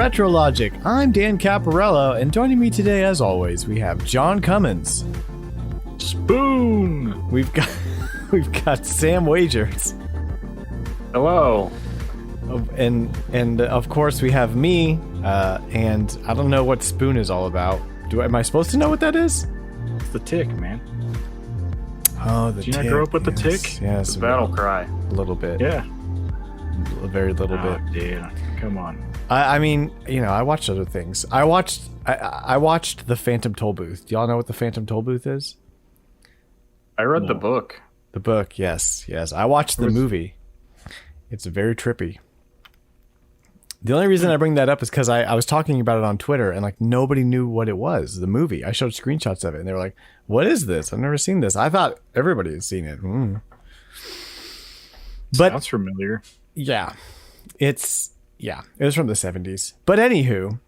RetroLogic. I'm Dan Caparello, and joining me today, as always, we have John Cummins. Spoon. We've got Sam Wagers. Hello. And of course we have me. And I don't know what Spoon is all about. Am I supposed to know what that is? It's the tick, man. Oh, the tick. Did you not grow up with the tick? Yes. The battle cry. A little bit. Yeah. A very little bit. Dude, come on. I mean, you know, I watched other things. I watched the Phantom Toll Booth. Do y'all know what the Phantom Toll Booth is? I read the book. The book, yes. I watched the movie. It's very trippy. The only reason I bring that up is because I was talking about it on Twitter, and like nobody knew what it was, the movie. I showed screenshots of it, and they were like, what is this? I've never seen this. I thought everybody had seen it. But sounds familiar. Yeah. It was from the 70s. But anywho,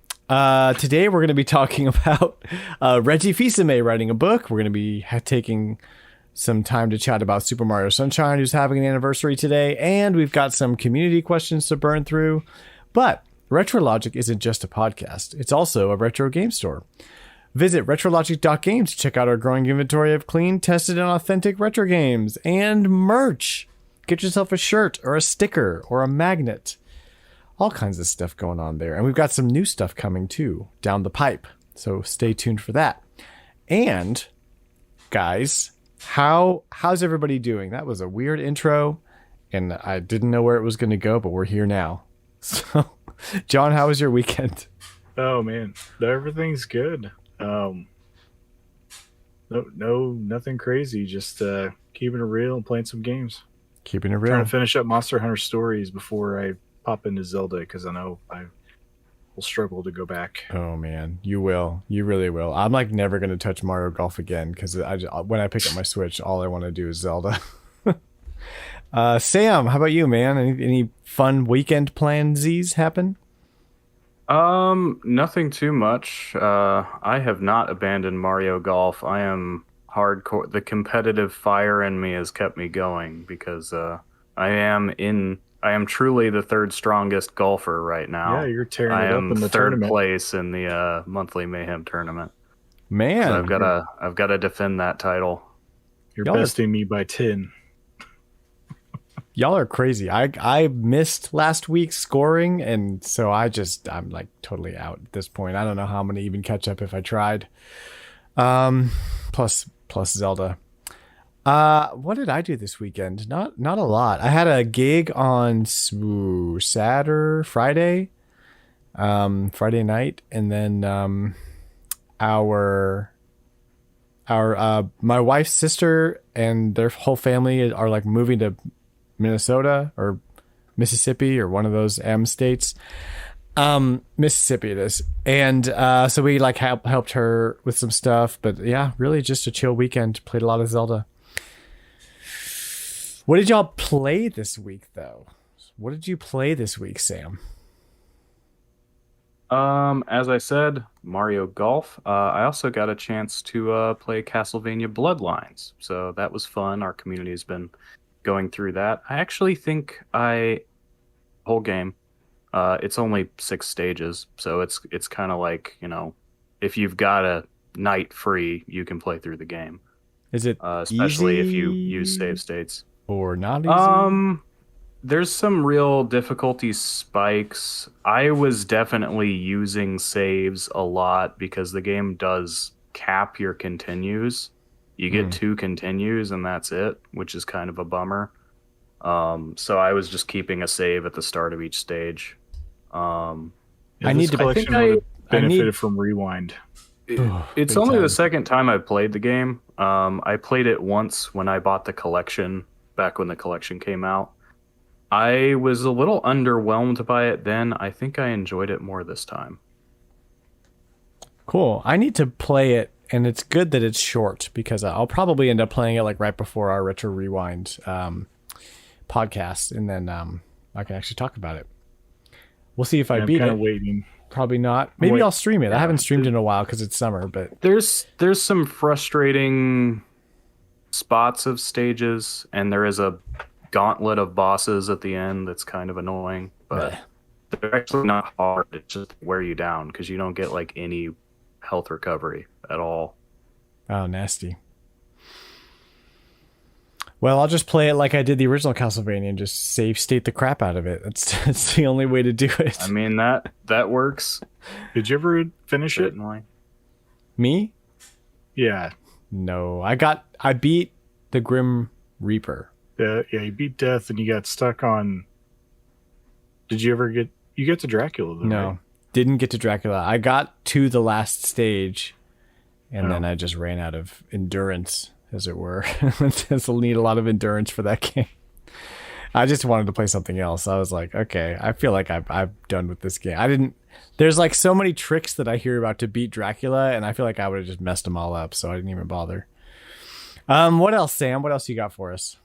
today we're going to be talking about Reggie Fils-Aimé writing a book. We're going to be taking some time to chat about Super Mario Sunshine, who's having an anniversary today, and we've got some community questions to burn through. But RetroLogic isn't just a podcast. It's also a retro game store. Visit retrologic.games to check out our growing inventory of clean, tested, and authentic retro games and merch. Get yourself a shirt or a sticker or a magnet. All kinds of stuff going on there. And we've got some new stuff coming too down the pipe. So stay tuned for that. And guys, how's everybody doing? That was a weird intro and I didn't know where it was going to go, but we're here now. So John, how was your weekend? Oh man, everything's good. Nothing crazy. Just keeping it real and playing some games. Keeping it real. Trying to finish up Monster Hunter Stories before I pop into Zelda, because I know I will struggle to go back. Oh man, you will. You really will. I'm like never going to touch Mario Golf again, because when I pick up my Switch, all I want to do is Zelda. Sam, how about you, man? Any fun weekend plansies happen? Nothing too much. I have not abandoned Mario Golf. I am hardcore. The competitive fire in me has kept me going because I am truly the third strongest golfer right now. Yeah, you're tearing it up in the tournament. Third place in the monthly Mayhem tournament. Man, so I've got to defend that title. You're besting me by 10. Y'all are crazy. I missed last week's scoring, and so I'm like totally out at this point. I don't know how I'm gonna even catch up if I tried. Plus Zelda. What did I do this weekend? Not a lot. I had a gig on Friday night, and then my wife's sister and their whole family are like moving to Minnesota or Mississippi or one of those M states. Mississippi it is. And so we like helped her with some stuff, but yeah, really just a chill weekend. Played a lot of Zelda. What did y'all play this week though? What did you play this week, Sam? As I said, Mario Golf. I also got a chance to play Castlevania Bloodlines. So that was fun. Our community has been going through that. I actually think whole game. It's only 6 stages, so it's kind of like, you know, if you've got a night free, you can play through the game. Is it especially easy if you use save states or not easy? There's some real difficulty spikes. I was definitely using saves a lot because the game does cap your continues. You get 2 continues and that's it, which is kind of a bummer. So I was just keeping a save at the start of each stage. I benefited from Rewind. It's only the second time I've played the game. I played it once when I bought the collection, back when the collection came out. I was a little underwhelmed by it then. I think I enjoyed it more this time. Cool. I need to play it, and it's good that it's short because I'll probably end up playing it like right before our Retro Rewind podcast, and then I can actually talk about it. We'll see if I beat it. I'm waiting. Probably not. Maybe I'll stream it. I haven't streamed in a while because it's summer, but there's some frustrating spots of stages, and there is a gauntlet of bosses at the end that's kind of annoying. But they're actually not hard. It's just wear you down because you don't get like any health recovery at all. Oh, nasty. Well, I'll just play it like I did the original Castlevania and just save state the crap out of it. That's the only way to do it. I mean that works. Did you ever finish Certainly. Me? it? Yeah. No. I beat the Grim Reaper. Yeah, you beat death and you got stuck on. Did you ever get? You get to Dracula though? No. Right? Didn't get to Dracula. I got to the last stage and Oh. then I just ran out of endurance, as it were. I'll need a lot of endurance for that game. I just wanted to play something else. I was like, okay, I feel like I'm done with this game. There's like so many tricks that I hear about to beat Dracula, and I feel like I would have just messed them all up, so I didn't even bother. What else, Sam? What else you got for us?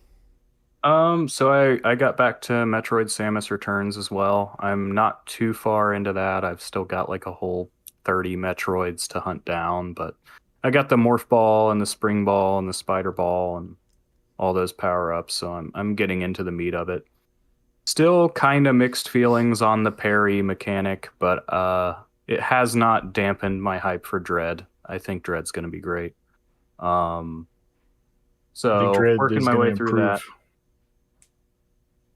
So I got back to Metroid Samus Returns as well. I'm not too far into that. I've still got like a whole 30 Metroids to hunt down, but I got the Morph Ball and the Spring Ball and the Spider Ball and all those power-ups, so I'm getting into the meat of it. Still kind of mixed feelings on the parry mechanic, but it has not dampened my hype for Dread. I think Dread's going to be great. I So think Dread working is my gonna way through that.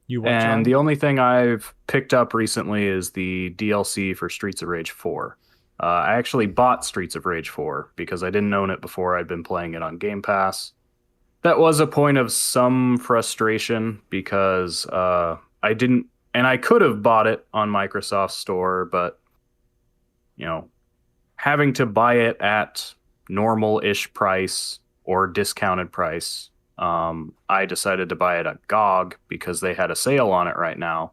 You what, And John? the only thing I've picked up recently is the DLC for Streets of Rage 4. I actually bought Streets of Rage 4 because I didn't own it before. I'd been playing it on Game Pass. That was a point of some frustration because I didn't, and I could have bought it on Microsoft Store, but having to buy it at normal-ish price or discounted price, I decided to buy it at GOG because they had a sale on it right now,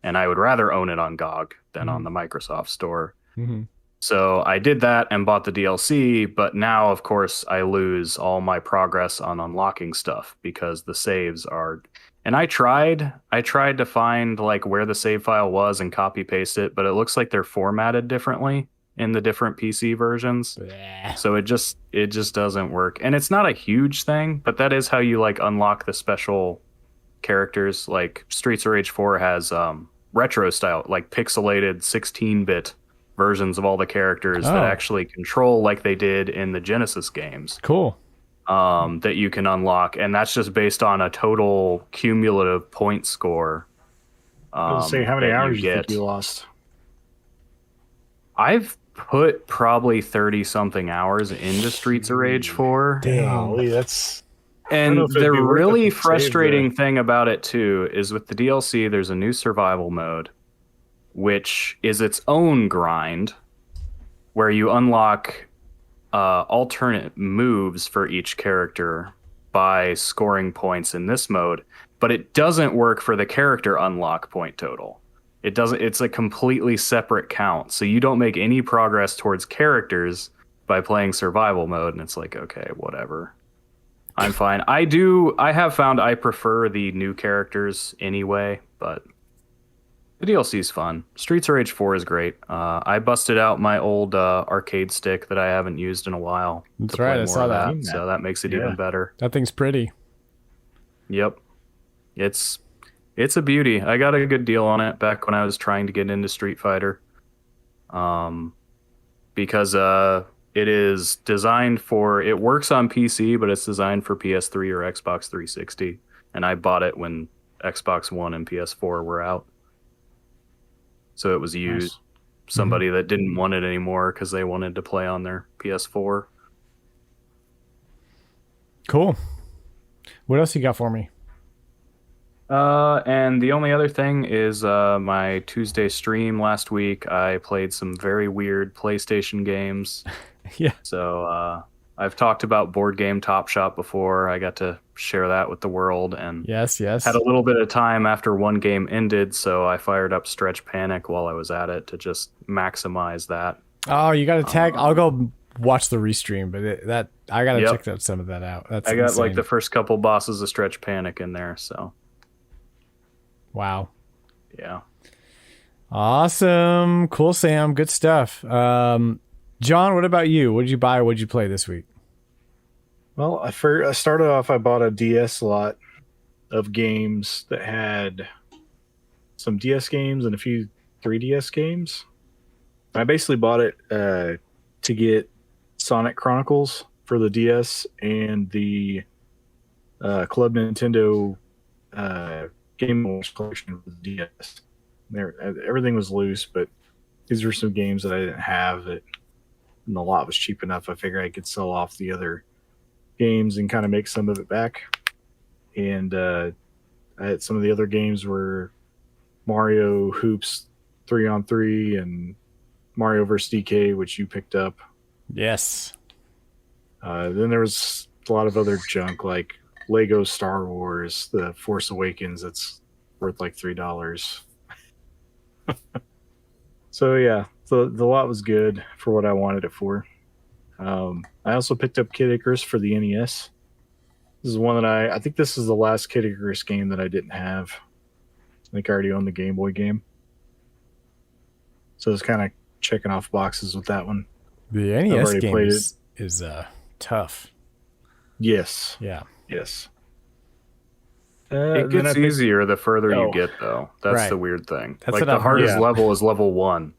and I would rather own it on GOG than on the Microsoft Store. Mm-hmm. So I did that and bought the DLC, but now, of course, I lose all my progress on unlocking stuff because the saves are... And I tried to find like where the save file was and copy paste it, but it looks like they're formatted differently in the different PC versions. Bleh. So it just doesn't work. And it's not a huge thing, but that is how you like unlock the special characters. Like Streets of Rage 4 has retro style, like pixelated 16-bit versions of all the characters that actually control like they did in the Genesis games. Cool. That you can unlock, and that's just based on a total cumulative point score. I was say, how many that hours do you think get. you lost? I've put probably 30 something hours into Streets of Rage 4. Golly, that's... I don't And know if it'd the be worth it really to save frustrating thing about it too is with the DLC, there's a new survival mode, which is its own grind, where you unlock alternate moves for each character by scoring points in this mode, but it doesn't work for the character unlock point total. It doesn't. It's a completely separate count, so you don't make any progress towards characters by playing survival mode, and it's like, okay, whatever. I'm fine. I have found I prefer the new characters anyway, but the DLC is fun. Streets of Rage 4 is great. I busted out my old arcade stick that I haven't used in a while. That's to play right, I more saw of that. So that makes it even better. That thing's pretty. Yep. It's a beauty. I got a good deal on it back when I was trying to get into Street Fighter. Because it is designed for... It works on PC, but it's designed for PS3 or Xbox 360. And I bought it when Xbox One and PS4 were out. So it was used. Nice. Somebody that didn't want it anymore because they wanted to play on their PS4. Cool. What else you got for me? And the only other thing is my Tuesday stream last week. I played some very weird PlayStation games. Yeah. So I've talked about Board Game Top Shop before. I got to share that with the world and Yes. had a little bit of time after one game ended, so I fired up Stretch Panic while I was at it to just maximize that. Oh, you got to tag. I'll go watch the restream, but I got to check some of that out. That's I got insane. like the first couple bosses of Stretch Panic in there, so wow. yeah. Awesome. Cool, Sam. Good stuff. John, what about you? What did you buy or what did you play this week? Well, I started off, I bought a DS lot of games that had some DS games and a few 3DS games. I basically bought it to get Sonic Chronicles for the DS and the Club Nintendo Game Watch collection for the DS. Everything was loose, but these were some games that I didn't have that, and the lot was cheap enough. I figured I could sell off the other games and kind of make some of it back. And I had some of the other games were Mario Hoops 3-on-3 and Mario vs. DK, which you picked up. Yes. Then there was a lot of other junk like Lego Star Wars, The Force Awakens. That's worth like $3. So yeah, the lot was good for what I wanted it for. I also picked up Kid Icarus for the NES. This is one that I think this is the last Kid Icarus game that I didn't have. I think I already owned the Game Boy game. So it's kind of checking off boxes with that one. The NES game is tough. Yes. Yeah. Yes. It gets easier the further you get, though. That's right. the weird thing. That's like what the I've hardest heard. level is level 1.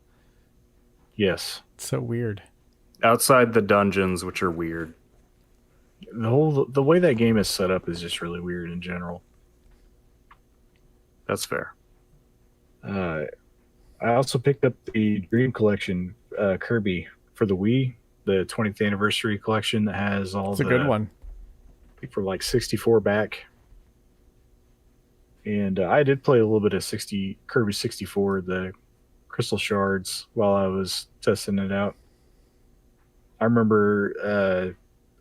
Yes. It's so weird. Outside the dungeons, which are weird. The way that game is set up is just really weird in general. That's fair. I also picked up the Dream Collection Kirby for the Wii, the 20th anniversary collection that has all It's a good one. I think for like 64 back. And I did play a little bit of Kirby 64, the Crystal Shards, while I was testing it out. I remember,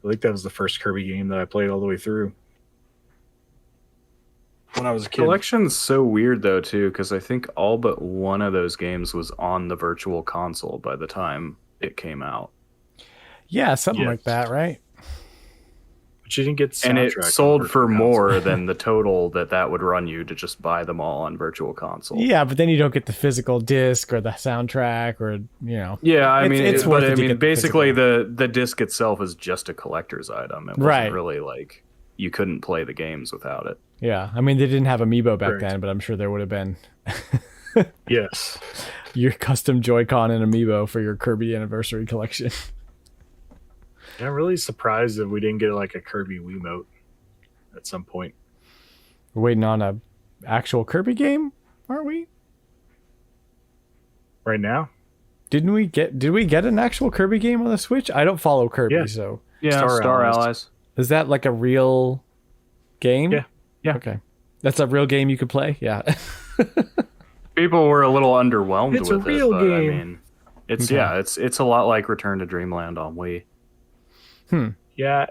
I think that was the first Kirby game that I played all the way through when I was a kid. Collection's so weird, though, too, because I think all but one of those games was on the Virtual Console by the time it came out. Yeah, something like that, right? But you didn't get the and it soundtrack sold for Console. more than the total that would run you to just buy them all on Virtual Console. Yeah, but then you don't get the physical disc or the soundtrack or, you know. Yeah, I mean, it's worth it to get basically physical. the disc itself is just a collector's item. It wasn't Right. really like you couldn't play the games without it. Yeah, I mean, they didn't have Amiibo back Correct. then, but I'm sure there would have been Yes. your custom Joy-Con and Amiibo for your Kirby Anniversary collection. I'm really surprised that we didn't get like a Kirby Wiimote at some point. We're waiting on a actual Kirby game, aren't we? Right now? Did we get an actual Kirby game on the Switch? I don't follow Kirby, Yeah. so Yeah, Star Allies. is that like a real game? Yeah. Yeah. Okay. That's a real game you could play? Yeah. People were a little underwhelmed It's a with real it, but game. I mean, it's Okay. it's a lot like Return to Dreamland on Wii. Yeah,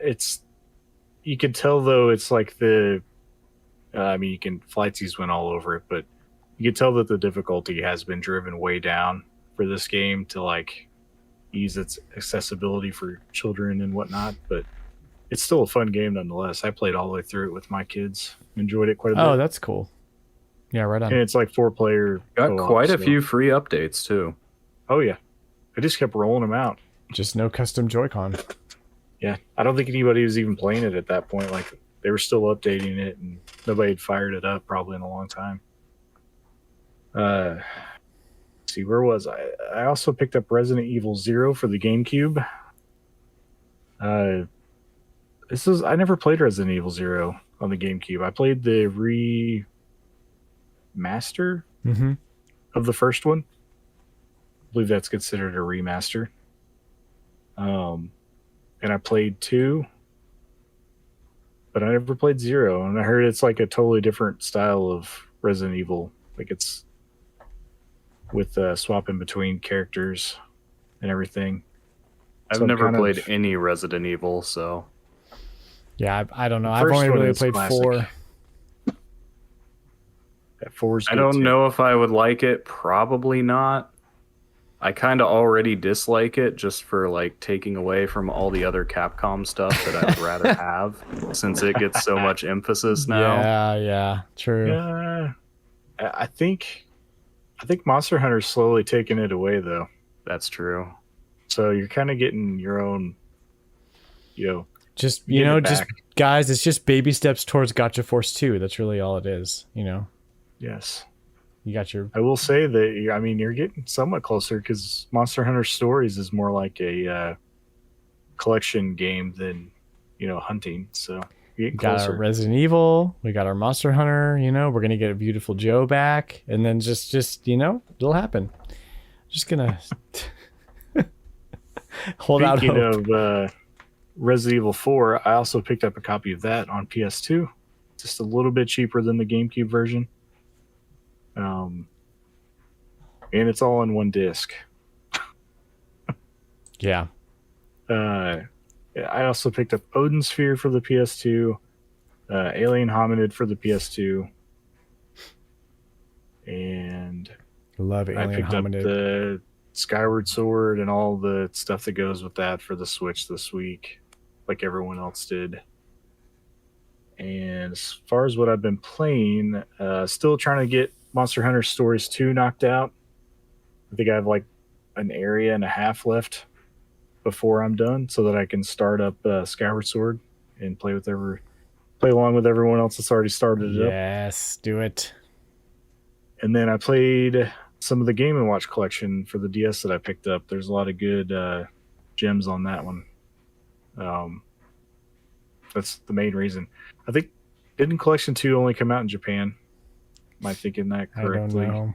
you can tell though it's like I mean, Flightsy's went all over it, but you can tell that the difficulty has been driven way down for this game to like ease its accessibility for children and whatnot, but it's still a fun game nonetheless. I played all the way through it with my kids, enjoyed it quite a bit. Oh, that's cool. Yeah, right on. And it's like 4-player. Got co-op, quite a so- few free updates too. Oh yeah, I just kept rolling them out. Just no custom Joy-Con. Yeah, I don't think anybody was even playing it at that point. Like they were still updating it, and nobody had fired it up probably in a long time. Let's see, where was I? I also picked up Resident Evil 0 for the GameCube. I never played Resident Evil 0 on the GameCube. I played the remaster Mm-hmm. of the first one. I believe that's considered a remaster. And I played 2, but I never played 0. And I heard it's like a totally different style of Resident Evil. Like it's with swapping between characters and everything. I've So I'm never kind played of- any Resident Evil, so Yeah, I don't know. The I've first only one really is played classic. 4. That 4's I good don't too. know if I would like it. Probably not. I kind of already dislike it just for like taking away from all the other Capcom stuff that I'd rather have, since it gets so much emphasis now. Yeah, true. Yeah, I think Monster Hunter's slowly taking it away though. That's true. So you're kind of getting your own, Just, Give it just back. guys, it's just baby steps towards Gotcha Force 2. That's really all it is, Yes. You got your I will say that I mean you're getting somewhat closer because Monster Hunter Stories is more like a collection game than hunting. So you're getting got our closer. Resident Evil, we got our Monster Hunter. We're gonna get a Beautiful Joe back, and then just it'll happen. Just gonna hold out Speaking hope. of Resident Evil 4, I also picked up a copy of that on PS2, just a little bit cheaper than the GameCube version. And it's all in one disc. Yeah. I also picked up Odin Sphere for the PS2, Alien Hominid for the PS2, and Love I Alien picked up Hominid. the Skyward Sword and all the stuff that goes with that for the Switch this week, like everyone else did. And as far as what I've been playing, still trying to get Monster Hunter Stories 2 knocked out. I think I have like an area and a half left before I'm done, so that I can start up Skyward Sword and play along with everyone else that's already started it up. Yes, do it. And then I played some of the Game & Watch collection for the DS that I picked up. There's a lot of good gems on that one. That's the main reason. I think, didn't Collection 2 only come out in Japan? Am I thinking that correctly? I don't know.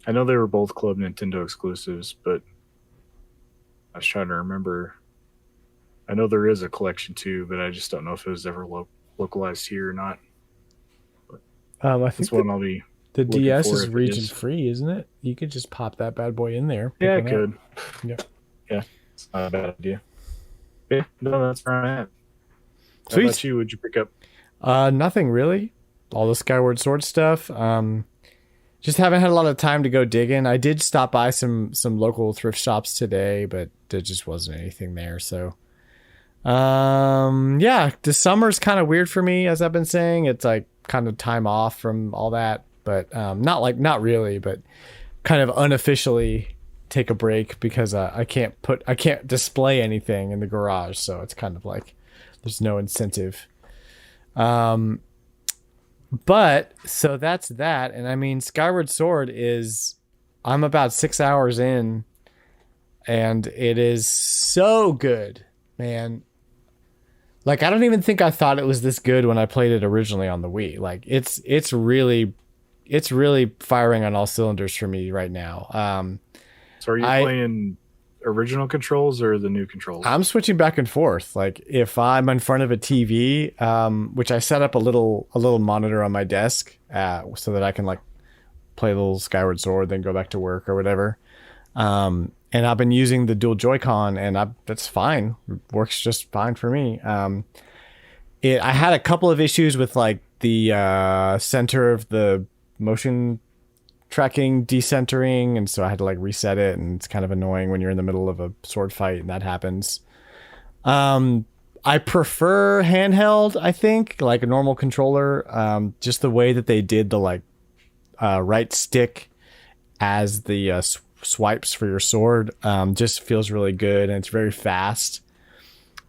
I know they were both Club Nintendo exclusives, but I was trying to remember. I know there is a Collection 2, but I just don't know if it was ever localized here or not. I think That's one I'll be the looking DS for is if it region is. free, isn't it? You could just pop that bad boy in there. pick Yeah, I one up. could. Yeah. Yeah, it's not a bad idea. Yeah, no, that's where I'm at. How Sweet. about you? What'd you pick up? Nothing really. All the Skyward Sword stuff. Just haven't had a lot of time to go digging. I did stop by some local thrift shops today, but there just wasn't anything there. So, yeah, the summer's kind of weird for me, as I've been saying. It's like kind of time off from all that, but not really, but kind of unofficially take a break because I can't display anything in the garage, so it's kind of like there's no incentive. But so that's that. And I mean, Skyward Sword I'm about 6 hours in and it is so good, man. Like, I don't even think I thought it was this good when I played it originally on the Wii. Like, it's really firing on all cylinders for me right now. So are you playing original controls or the new controls? I'm switching back and forth. Like, if I'm in front of a TV, which I set up a little monitor on my desk so that I can like play a little Skyward Sword, then go back to work or whatever. And I've been using the dual Joy-Con, and that's fine. It works just fine for me. I had a couple of issues with like the center of the motion tracking decentering, and so I had to like reset it, and it's kind of annoying when you're in the middle of a sword fight and that happens. I prefer handheld, I think, like a normal controller. Just the way that they did the like right stick as the swipes for your sword just feels really good, and it's very fast.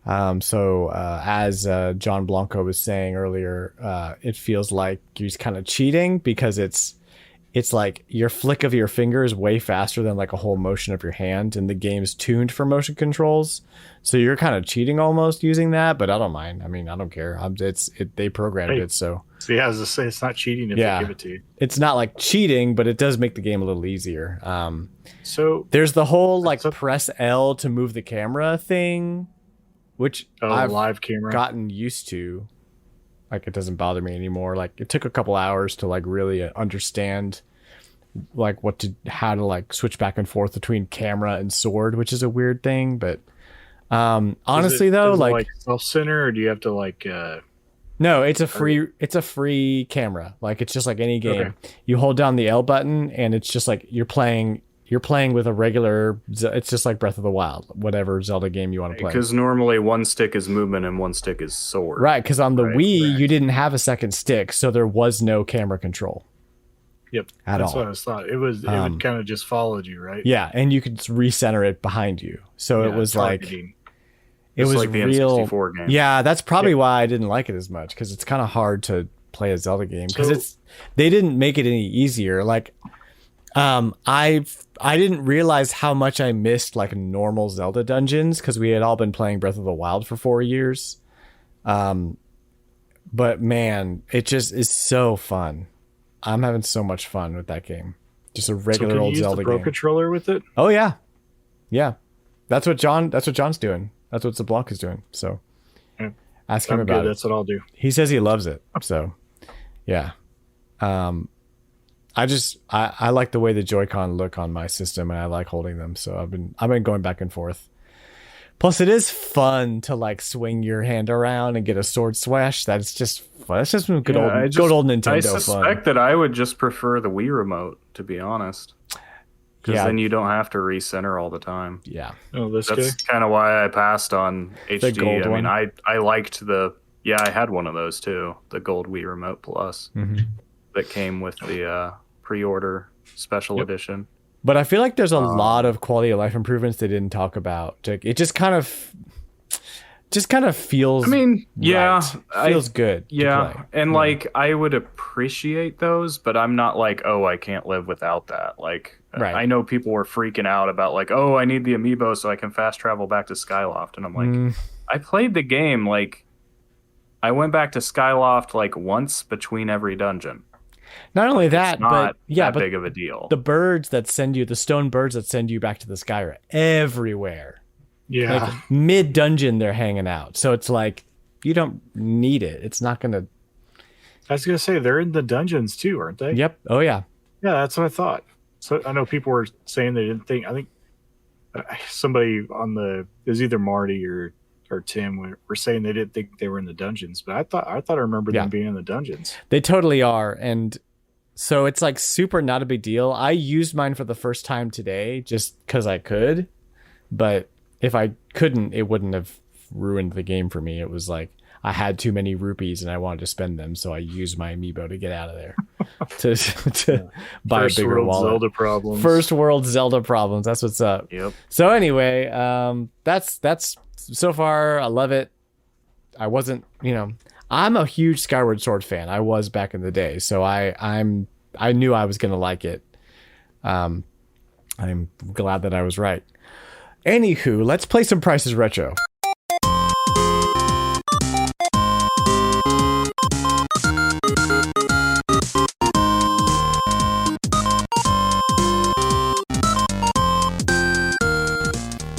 So as John Blanco was saying earlier, it feels like you're kind of cheating because it's like your flick of your finger is way faster than like a whole motion of your hand, and the game's tuned for motion controls. So you're kind of cheating almost using that, but I don't mind. I mean, I don't care. They programmed it, so. So yeah, as I say, it's not cheating if they give it to you. It's not like cheating, but it does make the game a little easier. So there's the whole like press L to move the camera thing, which I've live camera gotten used to. Like, it doesn't bother me anymore. Like, it took a couple hours to like really understand like how to like switch back and forth between camera and sword, which is a weird thing. But honestly, is it like self-center, or do you have to like? No, it's a free camera. Like, it's just like any game. Okay. You hold down the L button, and it's just like you're playing with a regular. It's just like Breath of the Wild, whatever Zelda game you want to play. Because normally one stick is movement and one stick is sword. Right, because on the Wii, you didn't have a second stick, so there was no camera control. Yep, that's what I thought. It would kind of just followed you, right? Yeah, and you could recenter it behind you. So it was targeting. It was like the real. N64 game. Yeah, that's probably why I didn't like it as much, because it's kind of hard to play a Zelda game because So- they didn't make it any easier. Like, I didn't realize how much I missed like normal Zelda dungeons because we had all been playing Breath of the Wild for 4 years. But man, it just is so fun. I'm having so much fun with that game. Just a regular can you old use Zelda the Pro game. controller with it? Oh yeah, yeah. That's what John's doing. That's what Zablanc is doing. So Yeah. ask him I'm about good. it. That's what I'll do. He says he loves it. So yeah. I like the way the Joy-Con look on my system, and I like holding them. So I've been going back and forth. Plus, it is fun to like swing your hand around and get a sword swash. That's just fun. That's just some good old Nintendo I fun. suspect that I would just prefer the Wii remote, to be honest. Because Yeah. then you don't have to recenter all the time. Yeah. Oh, this guy. That's kind of why I passed on HD. gold I one? mean, I liked I had one of those too, the gold Wii Remote Plus Mhm. that came with the pre-order special edition. But I feel like there's a lot of quality of life improvements they didn't talk about. It just kind of feels. I mean, yeah, right. Feels good. to Yeah, play. and like I would appreciate those, but I'm not like, oh, I can't live without that. Like, Right. I know people were freaking out about like, oh, I need the amiibo so I can fast travel back to Skyloft, and I'm like, I played the game. Like, I went back to Skyloft like once between every dungeon. Not only that, Not but yeah, that but big of a deal. the birds that send you, the stone birds that send you back to the sky are everywhere. Yeah. Like mid dungeon, they're hanging out. So it's like you don't need it. It's not gonna. I was gonna say they're in the dungeons too, aren't they? Yep. Oh yeah. Yeah, that's what I thought. So I know people were saying they didn't think. I think somebody on it was either Marty or Tim were saying they didn't think they were in the dungeons, but I thought I remember Yeah. them being in the dungeons. They totally are. And so it's like super not a big deal. I used mine for the first time today just because I could. But if I couldn't, it wouldn't have ruined the game for me. It was like I had too many rupees and I wanted to spend them. So I used my amiibo to get out of there to buy First a bigger world wallet. Zelda problems. First world Zelda problems. That's what's up. Yep. So anyway, that's so far. I love it. I wasn't, I'm a huge Skyward Sword fan. I was back in the day, so I knew I was gonna like it. I'm glad that I was right. Anywho, let's play some Price is Retro.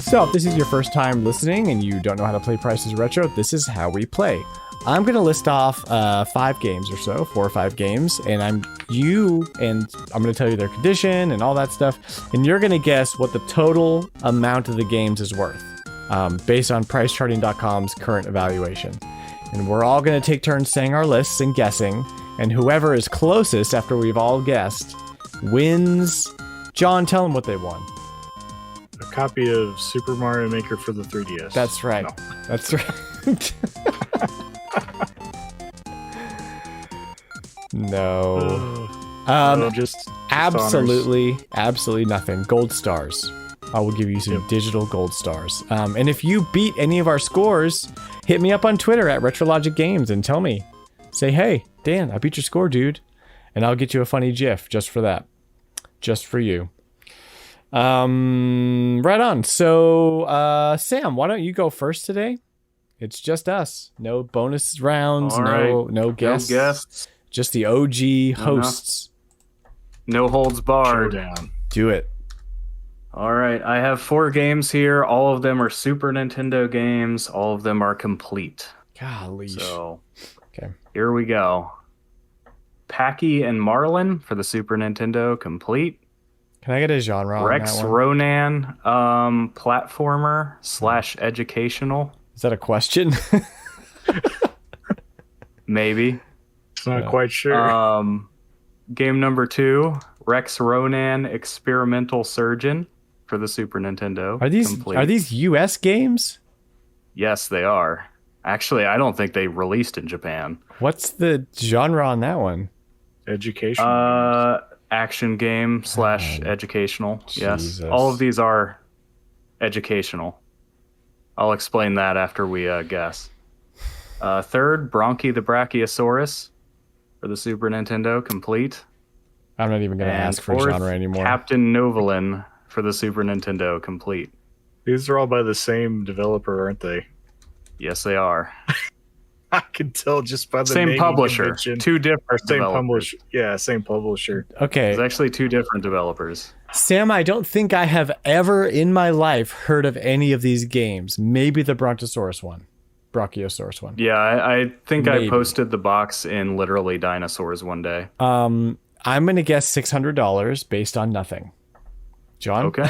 So if this is your first time listening and you don't know how to play Price is Retro, this is how we play. I'm going to list off 5 games or so, 4 or 5 games, and I'm going to tell you their condition and all that stuff, and you're going to guess what the total amount of the games is worth based on PriceCharting.com's current evaluation. And we're all going to take turns saying our lists and guessing, and whoever is closest after we've all guessed wins. John, tell them what they won. A copy of Super Mario Maker for the 3DS. That's right. No. That's right. No. Just Absolutely nothing. Gold stars. I will give you some digital gold stars. And if you beat any of our scores, hit me up on Twitter at RetroLogic Games and tell me. Say, hey, Dan, I beat your score, dude. And I'll get you a funny GIF just for that. Just for you. Right on. So, Sam, why don't you go first today? It's just us. No bonus rounds. All right. No guests. No guests. Just the OG hosts. No holds barred. Showdown. Do it. All right, I have 4 games here. All of them are Super Nintendo games. All of them are complete. Golly. So, Okay. here we go. Packy and Marlin for the Super Nintendo, complete. Can I get a genre on Rex that one? Ronan, platformer / educational, Is that a question? maybe. It's not quite sure. Game number 2, Rex Ronan, experimental surgeon for the Super Nintendo. complete. Are these US games? Yes, they are. Actually, I don't think they released in Japan. What's the genre on that one? Education. Action game / educational. Yes. Jesus. All of these are educational. I'll explain that after we guess. Third, Bronchi the Brachiosaurus. for the Super Nintendo, complete. I'm not even going to And ask for fourth, genre anymore. Captain Novolin for the Super Nintendo, complete. These are all by the same developer, aren't they? Yes, they are. I can tell just by the Same naming publisher. convention. Two Or different same developers. publisher. Yeah, same publisher. Okay. There's actually two different developers. Sam, I don't think I have ever in my life heard of any of these games. Maybe the Brontosaurus one. Brachiosaurus one. Yeah, I think Maybe. I posted the box in Literally Dinosaurs one day. I'm going to guess $600 based on nothing. John? Okay.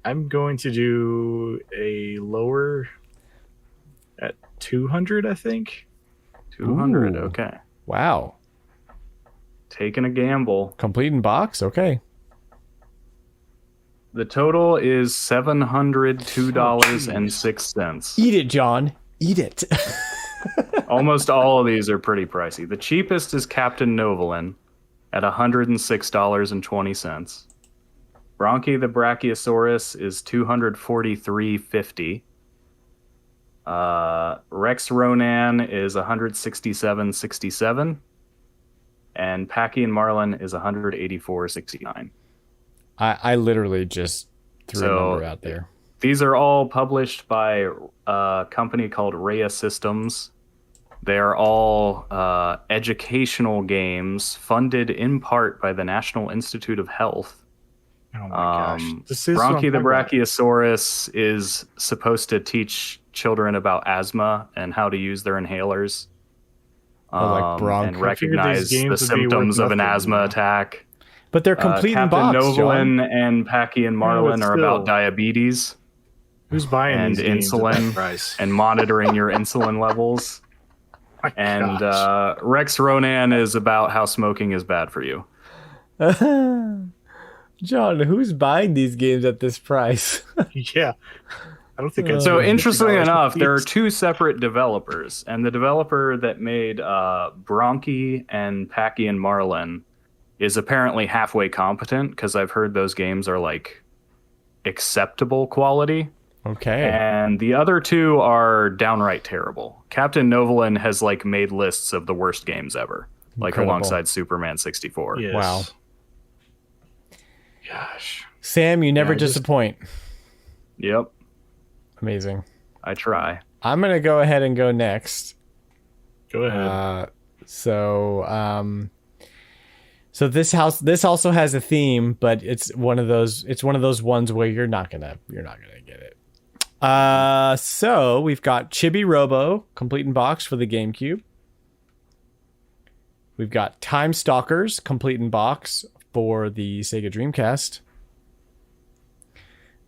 I'm going to do a lower at 200, I think. 200, Ooh. okay. Wow. Taking a gamble. Complete in box? Okay. The total is $702.06. Eat it, John. Eat it. Almost all of these are pretty pricey. The cheapest is Captain Novolin at $106.20. Bronchi the Brachiosaurus is $243.50. Rex Ronan is $167.67. And Packy and Marlin is $184.69. I literally just threw a number out there. These are all published by a company called Rhea Systems. They are all educational games funded in part by the National Institute of Health. Oh my gosh. This is Bronchi the Brachiosaurus is supposed to teach children about asthma and how to use their inhalers. Like bronch. And I figured recognize these the games would be worth symptoms of an nothing, asthma you know? attack. But they're complete in Captain box, John. Novolin and Packy and Marlin but are still. about diabetes Who's buying and these games at insulin that price? and monitoring your insulin levels. My And gosh. Rex Ronan is about how smoking is bad for you. John, who's buying these games at this price? Yeah. I don't think I'd So spend interestingly $50 enough, for there are these. two separate developers, and the developer that made Bronchi and Packy and Marlin is apparently halfway competent because I've heard those games are like acceptable quality. Okay. And the other two are downright terrible. Captain Novolin has like made lists of the worst games ever, like Incredible. alongside Superman 64. Yes. Wow. Gosh. Sam, you never I just- disappoint. Yep, Amazing. I try. I'm going to go ahead and go next. Go ahead. So this also has a theme, but it's one of those ones where you're not gonna get it. So we've got Chibi Robo complete in box for the GameCube. We've got Time Stalkers complete in box for the Sega Dreamcast.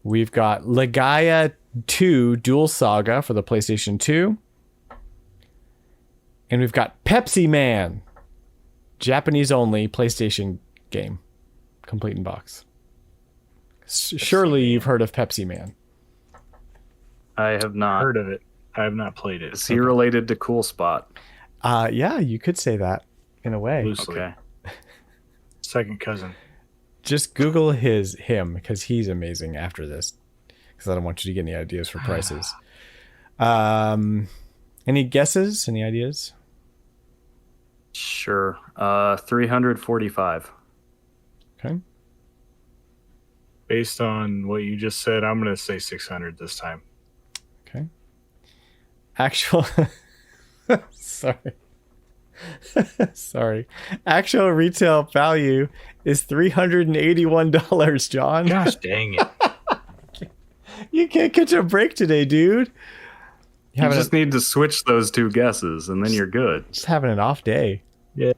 We've got Legaia 2 Dual Saga for the PlayStation 2. And we've got Pepsi Man, Japanese only PlayStation game, complete in box. Surely you've heard of Pepsi Man. I have not. Heard of it. I have not played it. Is he related to Cool Spot? Yeah, you could say that in a way. Loosely. Okay. Second cousin. Just Google him because he's amazing after this. Because I don't want you to get any ideas for prices. Any guesses? Any ideas? Sure. 345. Okay. Based on what you just said, I'm going to say 600 this time. Okay. Actual. Sorry. Sorry. Actual retail value is $381, John. Gosh dang it. You can't catch a break today, dude. You just need to switch those two guesses, and then you're good. Just having an off day. Yeah.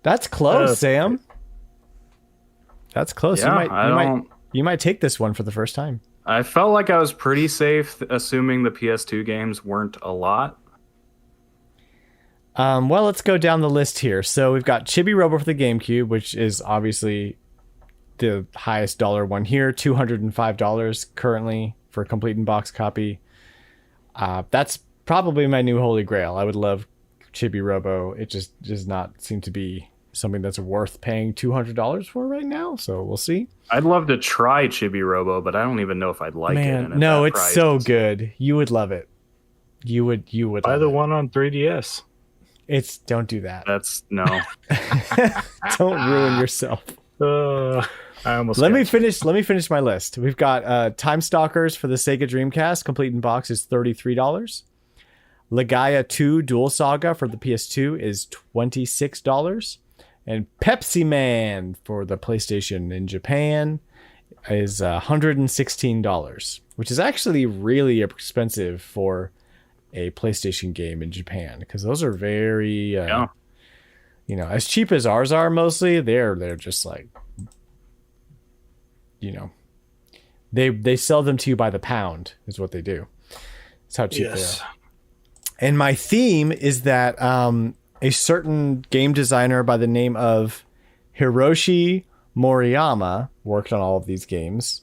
That's close, Sam. That's close. Yeah, You might take this one for the first time. I felt like I was pretty safe, assuming the PS2 games weren't a lot. Well, let's go down the list here. So we've got Chibi Robo for the GameCube, which is obviously the highest dollar one here, $205 currently for a complete in box copy. That's probably my new holy grail. I would love Chibi Robo. It just does not seem to be something that's worth paying $200 for right now. So we'll see. I'd love to try Chibi Robo, but I don't even know if I'd like it. Man, and at no, that it's price, so good. You would love it. You would Buy love the it. one on 3DS. Don't do that. That's no. Don't ruin yourself. I almost Let me finish my list. We've got Time Stalkers for the Sega Dreamcast, complete in box, is $33. Legaia 2 Dual Saga for the PS2 is $26. And Pepsi Man for the PlayStation in Japan is $116, which is actually really expensive for a PlayStation game in Japan, because those are very, as cheap as ours are mostly. They're just like, they sell them to you by the pound is what they do. That's how cheap they are. And my theme is that a certain game designer by the name of Hiroshi Moriyama worked on all of these games.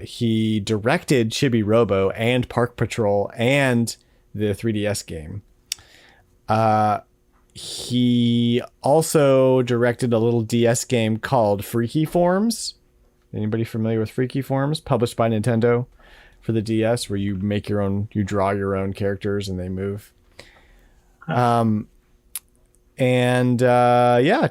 He directed Chibi Robo and Park Patrol and the 3DS game. He also directed a little DS game called Freaky Forms. Anybody familiar with Freaky Forms? Published by Nintendo for the DS, where you draw your own characters and they move.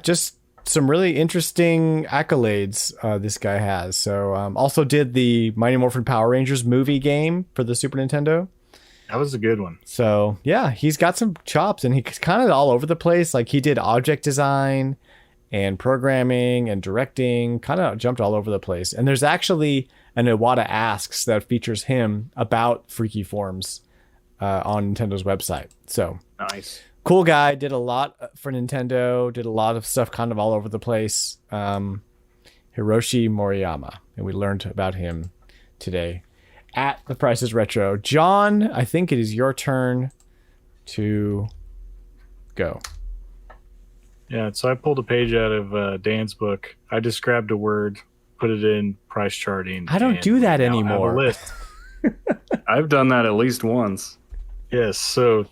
Just some really interesting accolades this guy has. So also did the Mighty Morphin Power Rangers movie game for the Super Nintendo. That was a good one. So yeah, he's got some chops, and he's kind of all over the place. Like, he did object design and programming and directing, kind of jumped all over the place. And there's actually an Iwata Asks that features him about Freaky Forms on Nintendo's website. So Nice. Cool guy, did a lot for Nintendo, did a lot of stuff kind of all over the place. Hiroshi Moriyama, and we learned about him today at The Price is Retro. John, I think it is your turn to go. Yeah, so I pulled a page out of Dan's book. I just grabbed a word, put it in price charting. I don't do that anymore. Have a list. I've done that at least once. Yes, so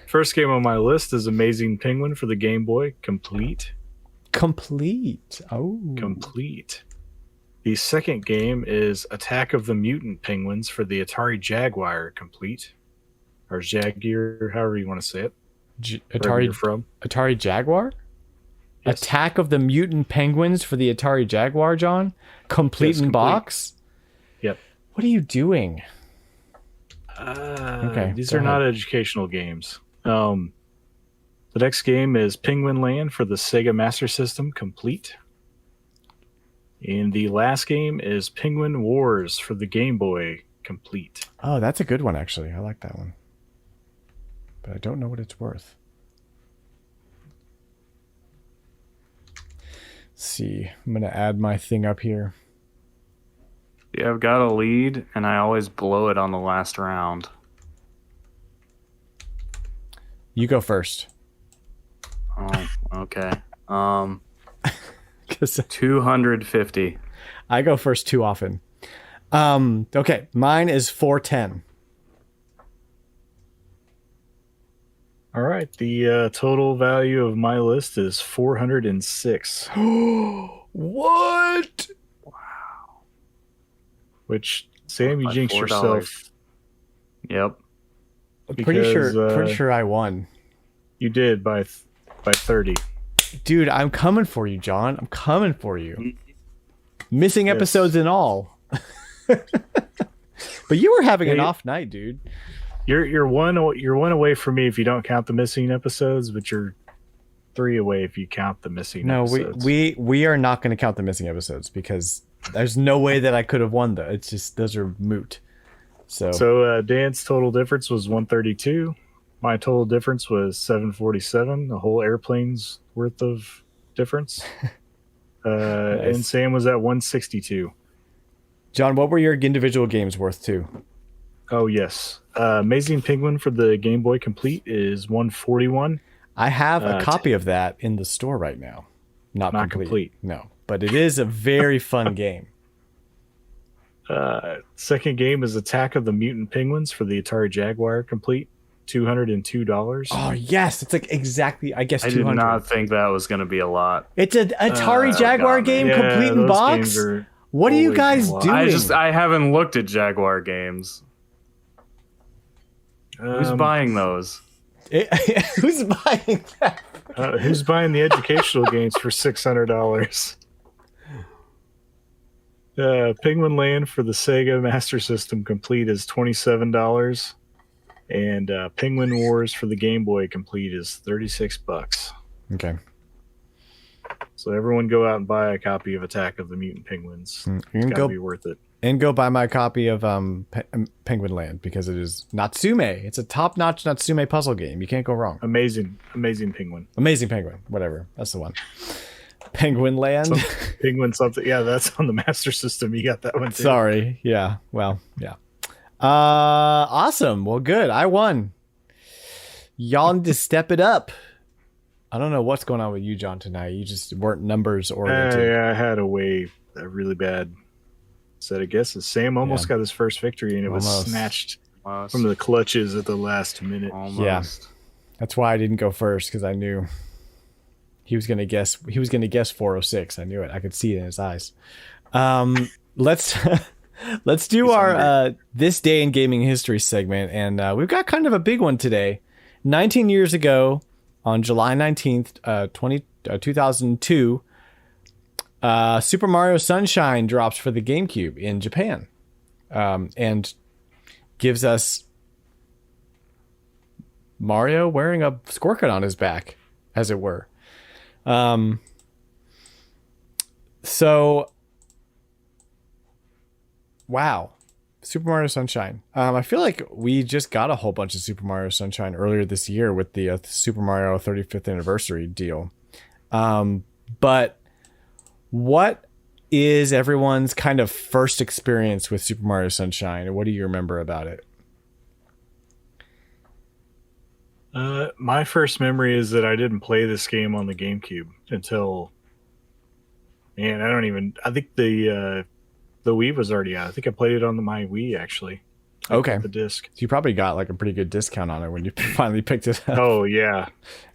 first game on my list is Amazing Penguin for the Game Boy, complete. Complete. The second game is Attack of the Mutant Penguins for the Atari Jaguar, complete. Or Jaguar, however you want to say it. Wherever you're from. Atari Jaguar? Yes. Attack of the Mutant Penguins for the Atari Jaguar, John? Complete in box? Yep. What are you doing? These are not educational games. The next game is Penguin Land for the Sega Master System, complete. And the last game is Penguin Wars for the Game Boy, complete. Oh, that's a good one, actually. I like that one. But I don't know what it's worth. Let's see. I'm going to add my thing up here. Yeah, I've got a lead, and I always blow it on the last round. You go first. Oh, okay. 250. I go first too often. Okay, mine is 410. All right, the total value of my list is 406. What? Wow. Which, Sam, you jinxed $4. yourself. Yep. Pretty sure I won. You did by 30. Dude, I'm coming for you, John. I'm coming for you. Missing episodes and all. But you were having an off night, dude. You're one away from me if you don't count the missing episodes, but you're 3 away if you count the missing episodes. No, we are not going to count the missing episodes, because there's no way that I could have won though. It's just, those are moot. So Dan's total difference was 132. My total difference was 747, a whole airplane's worth of difference. Nice. And Sam was at 162. John, what were your individual games worth too? Oh, yes. Amazing Penguin for the Game Boy Complete is 141. I have a copy of that in the store right now. Not complete. No, but it is a very fun game. Second game is Attack of the Mutant Penguins for the Atari Jaguar Complete, $202. Oh, yes. It's like exactly, I guess, 200. I did not think that was going to be a lot. It's an Atari Jaguar game, complete in box? What are you guys doing? I haven't looked at Jaguar games. Who's buying those? Who's buying that? Who's buying the educational games for $600? Penguin Land for the Sega Master System Complete is $27, and Penguin Wars for the Game Boy Complete is $36. Okay. So everyone go out and buy a copy of Attack of the Mutant Penguins. You It's can gotta be worth it. And go buy my copy of Penguin Land because it is Natsume. It's a top-notch Natsume puzzle game. You can't go wrong. Amazing Penguin. Amazing Penguin. Whatever. That's the one. Penguin Land. Penguin something. Yeah, that's on the Master System. You got that one too. Sorry. Yeah. Well, yeah. Awesome. Well, good. I won. Y'all need to step it up. I don't know what's going on with you, John, tonight. You just weren't numbers oriented. Yeah, I had a really bad set of guesses. Sam almost got his first victory, and it was snatched from the clutches at the last minute. Almost. Yeah. That's why I didn't go first, because I knew he was going to guess 406. I knew it. I could see it in his eyes. Let's do our This Day in Gaming History segment, and we've got kind of a big one today. 19 years ago, on July 19th, 2002, Super Mario Sunshine drops for the GameCube in Japan, and gives us Mario wearing a squirt on his back, as it were. So, wow. Super Mario Sunshine. I feel like we just got a whole bunch of Super Mario Sunshine earlier this year with the Super Mario 35th anniversary deal. But what is everyone's kind of first experience with Super Mario Sunshine, and what do you remember about it? My first memory is that I didn't play this game on the GameCube until, I think the Wii was already out. I think I played it on my Wii, actually. Okay. The disc. So you probably got like a pretty good discount on it when you finally picked it up. Oh, yeah.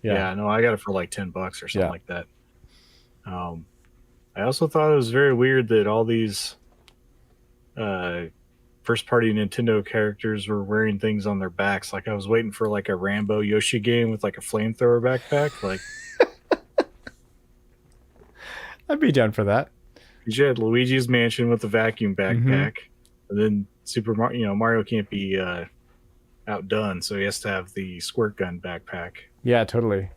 Yeah, no, I got it for like $10 or something like that. I also thought it was very weird that all these first-party Nintendo characters were wearing things on their backs. Like I was waiting for like a Rambo Yoshi game with like a flamethrower backpack. Like, I'd be down for that. You had Luigi's Mansion with the vacuum backpack, and then Super Mario. Mario can't be outdone, so he has to have the squirt gun backpack. Yeah, totally.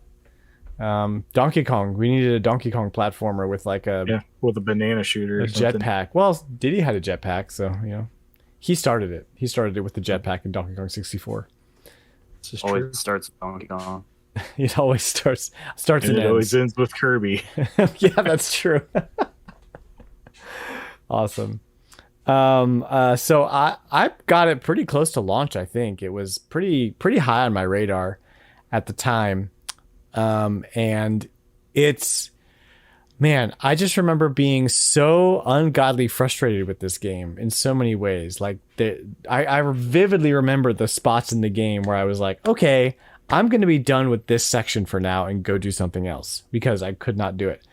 Donkey Kong. We needed a Donkey Kong platformer with like with a banana shooter, a jetpack. Well, Diddy had a jetpack, so he started it. He started it with the jetpack in Donkey Kong 64. Always starts with Donkey Kong. It always starts and it always ends with Kirby. Yeah, that's true. Awesome. So I got it pretty close to launch. I think it was pretty high on my radar at the time. And it's, man, I just remember being so ungodly frustrated with this game in so many ways. Like I vividly remember the spots in the game where I was like, okay, I'm going to be done with this section for now and go do something else because I could not do it.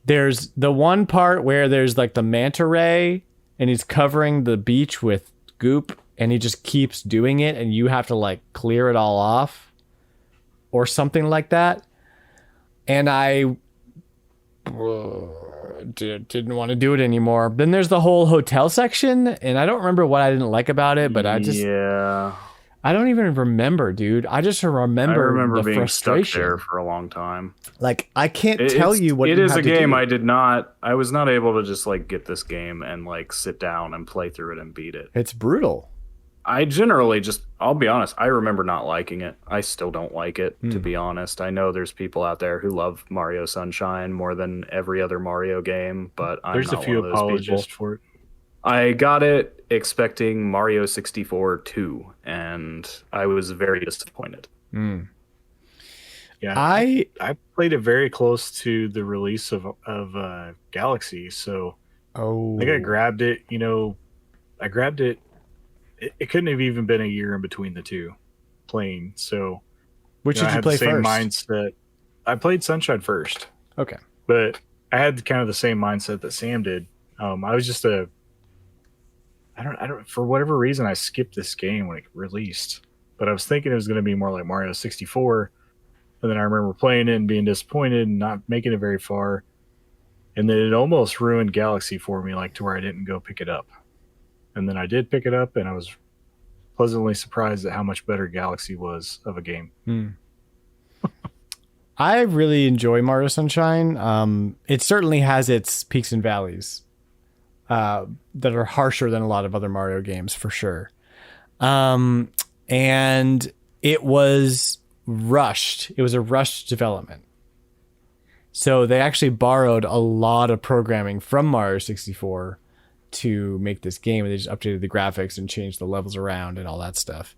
There's the one part where there's like the manta ray and he's covering the beach with goop and he just keeps doing it and you have to like clear it all off or something like that. And I didn't want to do it anymore. Then there's the whole hotel section and I don't remember what I didn't like about it, but I don't even remember, dude. I just remember the being frustration stuck there for a long time. Like I can't tell you what it you is have a to game. do. I was not able to just like get this game and like sit down and play through it and beat it. It's brutal. I generally I'll be honest, I remember not liking it. I still don't like it, to be honest. I know there's people out there who love Mario Sunshine more than every other Mario game, but there's not a few one of those apologists people. for it. I got it expecting Mario 64 2, and I was very disappointed. Yeah, I played it very close to the release of Galaxy, so I think I grabbed it. I grabbed it. It couldn't have even been a year in between the two playing. So, which did I you had play the same first? mindset. I played Sunshine first. Okay, but I had kind of the same mindset that Sam did. I was just I don't for whatever reason I skipped this game when it released, but I was thinking it was going to be more like Mario 64, And then I remember playing it and being disappointed and not making it very far. And then it almost ruined Galaxy for me, like to where I didn't go pick it up. And then I did pick it up, and I was pleasantly surprised at how much better Galaxy was of a game. I really enjoy Mario Sunshine. It certainly has its peaks and valleys that are harsher than a lot of other Mario games, for sure. And it was rushed. It was a rushed development. So they actually borrowed a lot of programming from Mario 64 to make this game, and they just updated the graphics and changed the levels around and all that stuff.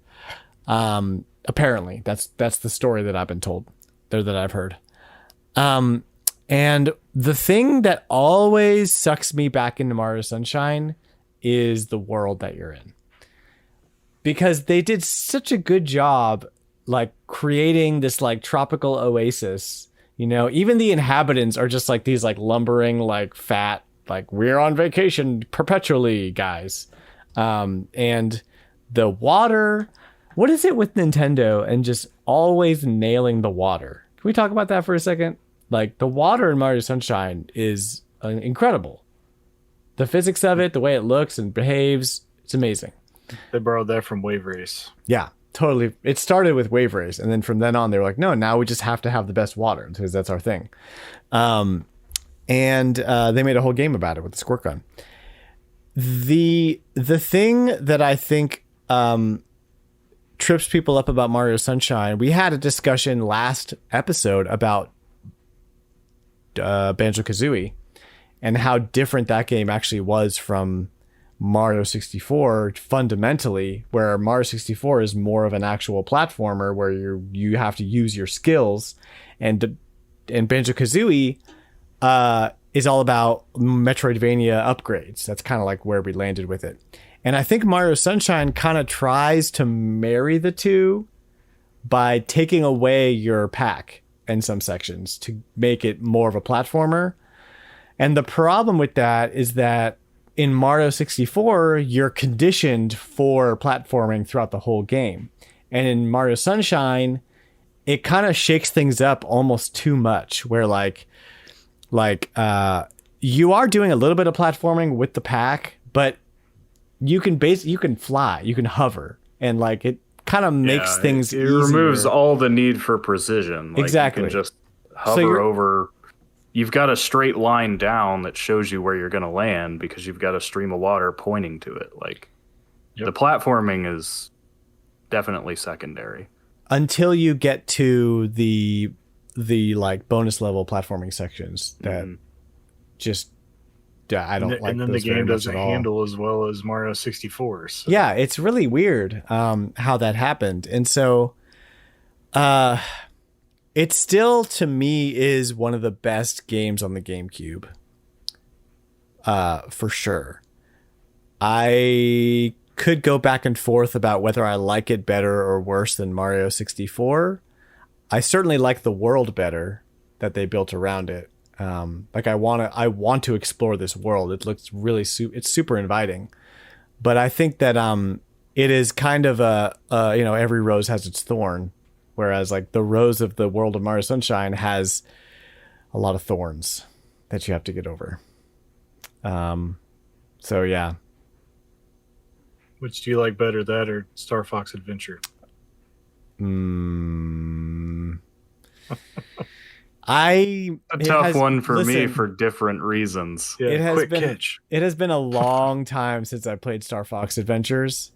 Apparently, that's the story that I've been told, or that I've heard. And the thing that always sucks me back into Mario Sunshine is the world that you're in, because they did such a good job, like creating this like tropical oasis. You know, even the inhabitants are just like these like lumbering, like fat, like we're on vacation perpetually guys. And the water, what is it with Nintendo and just always nailing the water? Can we talk about that for a second? Like the water in Mario Sunshine is incredible. The physics of it, the way it looks and behaves, it's amazing. They borrowed that from Wave Race. Yeah, totally. It started with Wave Race, and then from then on, they were like, no, now we just have to have the best water because that's our thing. And they made a whole game about it with the squirt gun. The thing that I think trips people up about Mario Sunshine, we had a discussion last episode about Banjo-Kazooie and how different that game actually was from Mario 64 fundamentally, where Mario 64 is more of an actual platformer where you have to use your skills, and Banjo-Kazooie is all about Metroidvania upgrades. That's kind of like where we landed with it. And I think Mario Sunshine kind of tries to marry the two by taking away your pack in some sections to make it more of a platformer. And the problem with that is that in Mario 64, you're conditioned for platforming throughout the whole game. And in Mario Sunshine, it kind of shakes things up almost too much, where you are doing a little bit of platforming with the pack, but you can fly, you can hover, and like it kind of makes things it easier. removes all the need for precision. Like, exactly. You can just hover over. You've got a straight line down that shows you where you're going to land because you've got a stream of water pointing to it. Like, the platforming is definitely secondary until you get to the like bonus level platforming sections that just I don't like. And then the game doesn't handle as well as Mario 64. So. Yeah, it's really weird how that happened, and so it still, to me, is one of the best games on the GameCube. For sure. I could go back and forth about whether I like it better or worse than Mario 64. I certainly like the world better that they built around it. Like I want to explore this world. It looks really it's super inviting. But I think that it is kind of every rose has its thorn. Whereas like the rose of the world of Mario Sunshine has a lot of thorns that you have to get over. So yeah. Which do you like better, that or Star Fox Adventure? A tough one for me for different reasons. Yeah, it has been a long time since I played Star Fox Adventures.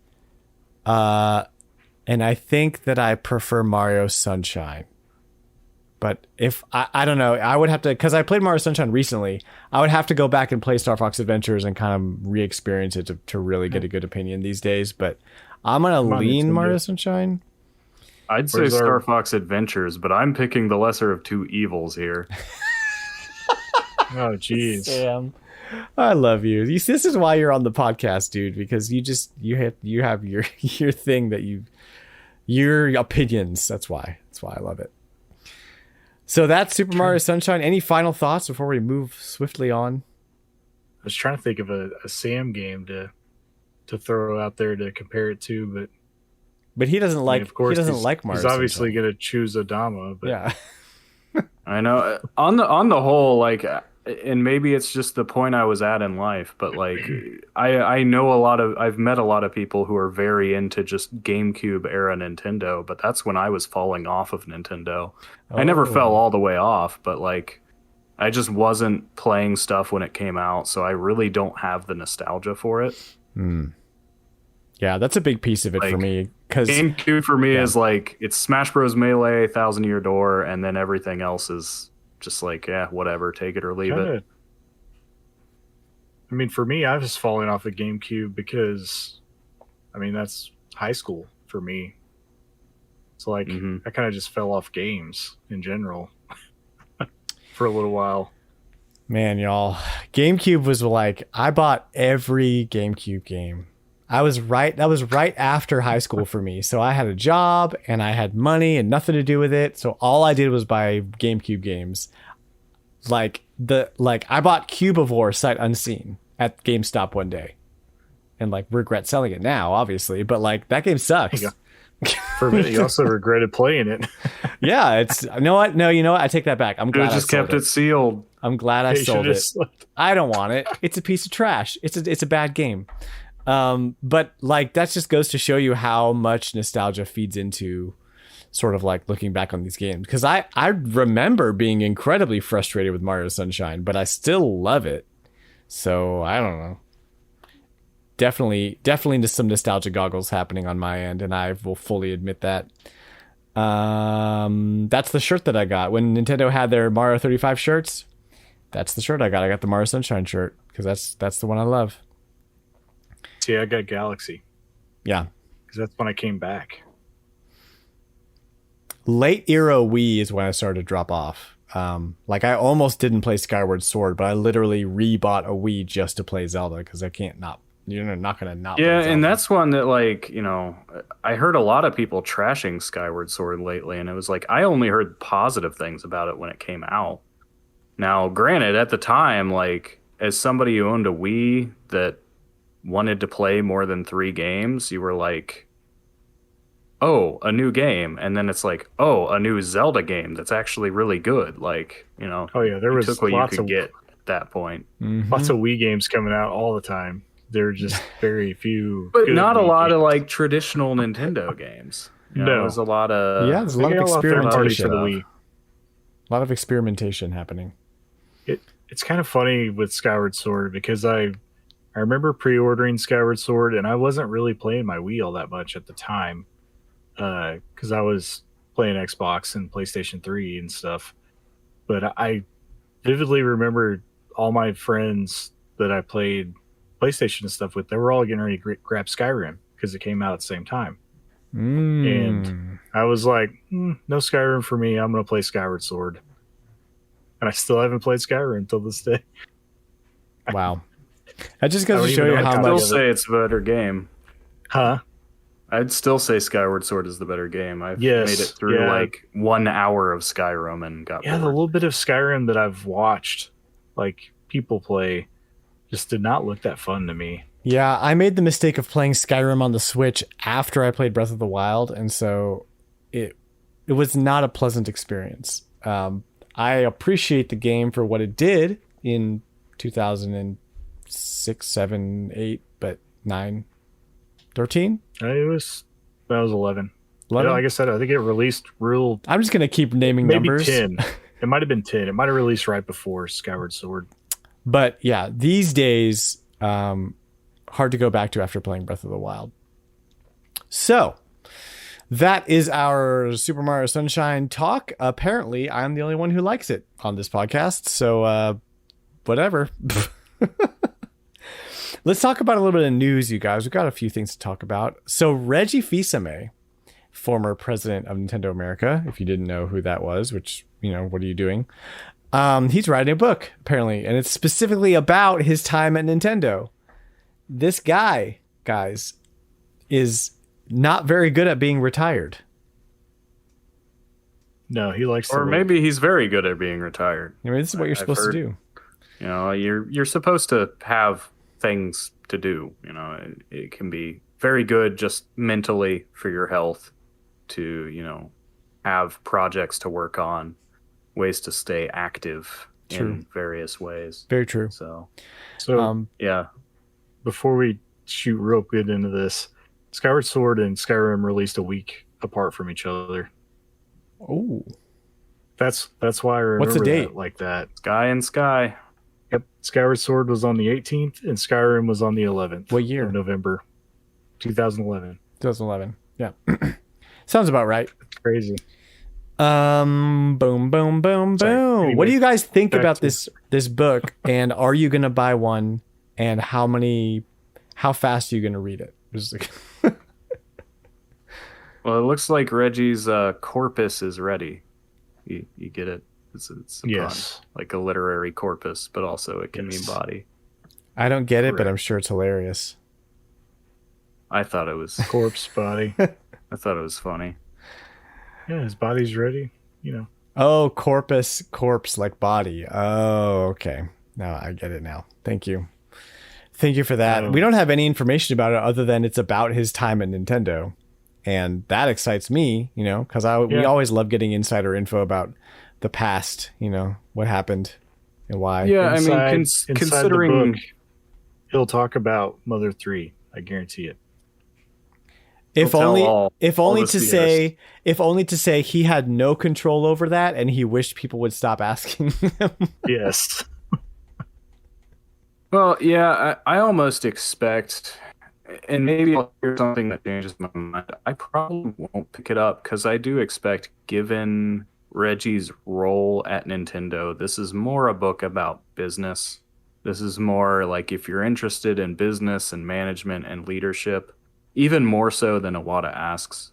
And I think that I prefer Mario Sunshine. But if I don't know, I would have to, because I played Mario Sunshine recently, I would have to go back and play Star Fox Adventures and kind of re-experience it to really get a good opinion these days. But I'm going to lean Mario Sunshine. I'd say Star Fox Adventures, but I'm picking the lesser of two evils here. Oh, jeez. Sam, I love you. This is why you're on the podcast, dude, because you have your thing that your opinions. That's why I love it. So that's Super Mario Sunshine. Any final thoughts before we move swiftly on? I was trying to think of a Sam game to throw out there to compare it to, but But he doesn't like. Of course, he doesn't like Mario. He's obviously Sunshine. going to choose Adama. But Yeah. I know. On the whole, like, and maybe it's just the point I was at in life, but like, I know I've met a lot of people who are very into just GameCube era Nintendo, but that's when I was falling off of Nintendo. I never fell all the way off, but like, I just wasn't playing stuff when it came out, so I really don't have the nostalgia for it. Yeah, that's a big piece of it for me. Because GameCube for me is like, it's Smash Bros. Melee, Thousand Year Door, and then everything else is just like, yeah, whatever, take it or leave it. I mean, for me, I was falling off of GameCube because, I mean, that's high school for me. It's like, I kind of just fell off games in general for a little while. Man, y'all, GameCube was like, I bought every GameCube game. That was right after high school for me. So I had a job and I had money and nothing to do with it. So all I did was buy GameCube games. Like I bought Cubivore sight unseen at GameStop one day, and like regret selling it now, obviously. But like that game sucks. For me, you also regretted playing it. Yeah, it's you know what? No, you know what? I take that back. I'm glad I just kept it sealed. I'm glad I sold it. I don't want it. It's a piece of trash. It's a bad game. But like that just goes to show you how much nostalgia feeds into sort of like looking back on these games. Because I remember being incredibly frustrated with Mario Sunshine, but I still love it. So I don't know. Definitely some nostalgia goggles happening on my end, and I will fully admit that. That's the shirt that I got when Nintendo had their Mario 35 shirts. That's the shirt I got. I got the Mario Sunshine shirt because that's the one I love. See, I got Galaxy. Yeah. Because that's when I came back. Late era Wii is when I started to drop off. Like I almost didn't play Skyward Sword, but I literally rebought a Wii just to play Zelda because I can't not. You're not going to not. Yeah, and that's one that like, you know, I heard a lot of people trashing Skyward Sword lately, and it was like I only heard positive things about it when it came out. Now, granted, at the time, like as somebody who owned a Wii that wanted to play more than 3 games, you were like, oh, a new game, and then it's like, oh, a new Zelda game that's actually really good. Like, you know, oh yeah, there was took what lots you could of get at that point. Lots of Wii games coming out all the time. There are just very few, but not a lot of like traditional Nintendo games. You know, No, there's a lot of there's a lot of experimentation. For the Wii. A lot of experimentation happening. It's kind of funny with Skyward Sword because I remember pre-ordering Skyward Sword and I wasn't really playing my Wii all that much at the time because I was playing Xbox and PlayStation 3 and stuff. But I vividly remember all my friends that I played PlayStation and stuff with, they were all getting ready to grab Skyrim because it came out at the same time. And I was like, no Skyrim for me. I'm going to play Skyward Sword. And I still haven't played Skyrim until this day. Wow. That just goes to show you how I'd much. still say it's a better game. Huh? I'd still say Skyward Sword is the better game. I've made it through like 1 hour of Skyrim and got bored. The little bit of Skyrim that I've watched, like people play, just did not look that fun to me. Yeah, I made the mistake of playing Skyrim on the Switch after I played Breath of the Wild, and so it was not a pleasant experience. I appreciate the game for what it did in 2006, 7, 8, but 9, 13? That was 11. 11? Yeah, like I said, I think it released real. I'm just going to keep naming maybe numbers. 10. It might have been 10. It might have released right before Skyward Sword. But yeah, these days, hard to go back to after playing Breath of the Wild. So that is our Super Mario Sunshine talk. Apparently, I'm the only one who likes it on this podcast. So whatever. Let's talk about a little bit of news, you guys. We've got a few things to talk about. So Reggie Fils-Aimé, former president of Nintendo America, if you didn't know who that was, which, you know, what are you doing? He's writing a book, apparently, and it's specifically about his time at Nintendo. This guy, guys, is not very good at being retired. No, he likes or maybe he's very good at being retired. I mean, this is what you're supposed to do. You know, you're supposed to have things to do. You know, it can be very good just mentally for your health to, have projects to work on, ways to stay active in various ways. Very true. So yeah. Before we shoot real good into this, Skyward Sword and Skyrim released a week apart from each other. Oh, that's why I remember What's the date? that like that. Sky and Sky. Yep, Skyward Sword was on the 18th and Skyrim was on the 11th. What year? Of November, 2011. 2011. Yeah, sounds about right. It's crazy. Boom, boom, boom, boom. Anyway, What do you guys think back about to- this book? And are you gonna buy one? And how fast are you gonna read it? Just like- Well, it looks like Reggie's corpus is ready. You get it? It's a Yes. pun, like a literary corpus, but also it can mean body. I don't get it, but Correct. I'm sure it's hilarious. I thought it was Corpse body. funny. Yeah, his body's ready. Oh, corpse like body. Oh, okay. Now I get it now. Thank you. Thank you for that. Oh. We don't have any information about it other than it's about his time at Nintendo. And that excites me, because we always love getting insider info about the past, what happened and why. Yeah, Inside considering the book, he'll talk about Mother 3. I guarantee it. If He'll tell only, all if only to say he had no control over that and he wished people would stop asking him. Yes. Well, yeah, I almost expect, and maybe I'll hear something that changes my mind. I probably won't pick it up because I do expect, given Reggie's role at Nintendo, this is more a book about business. This is more like if you're interested in business and management and leadership, even more so than Iwata asks.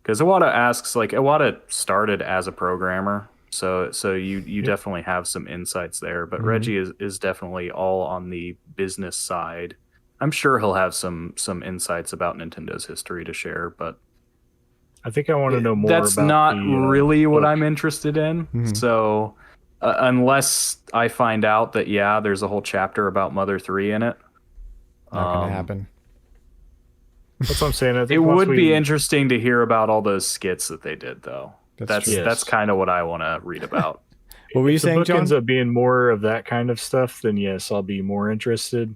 Because Iwata started as a programmer. So you definitely have some insights there, but Reggie is definitely all on the business side. I'm sure he'll have some insights about Nintendo's history to share, but I think I want to know more that's about not the, really what book. I'm interested in. Mhm. So unless I find out that there's a whole chapter about Mother 3 in it, Not gonna happen. That's what I'm saying. I think it once would be we- interesting to hear about all those skits that they did, though. That's true. Yes. That's kind of what I want to read about. What were you If the saying, book John? ends up being more of that kind of stuff, then yes, I'll be more interested.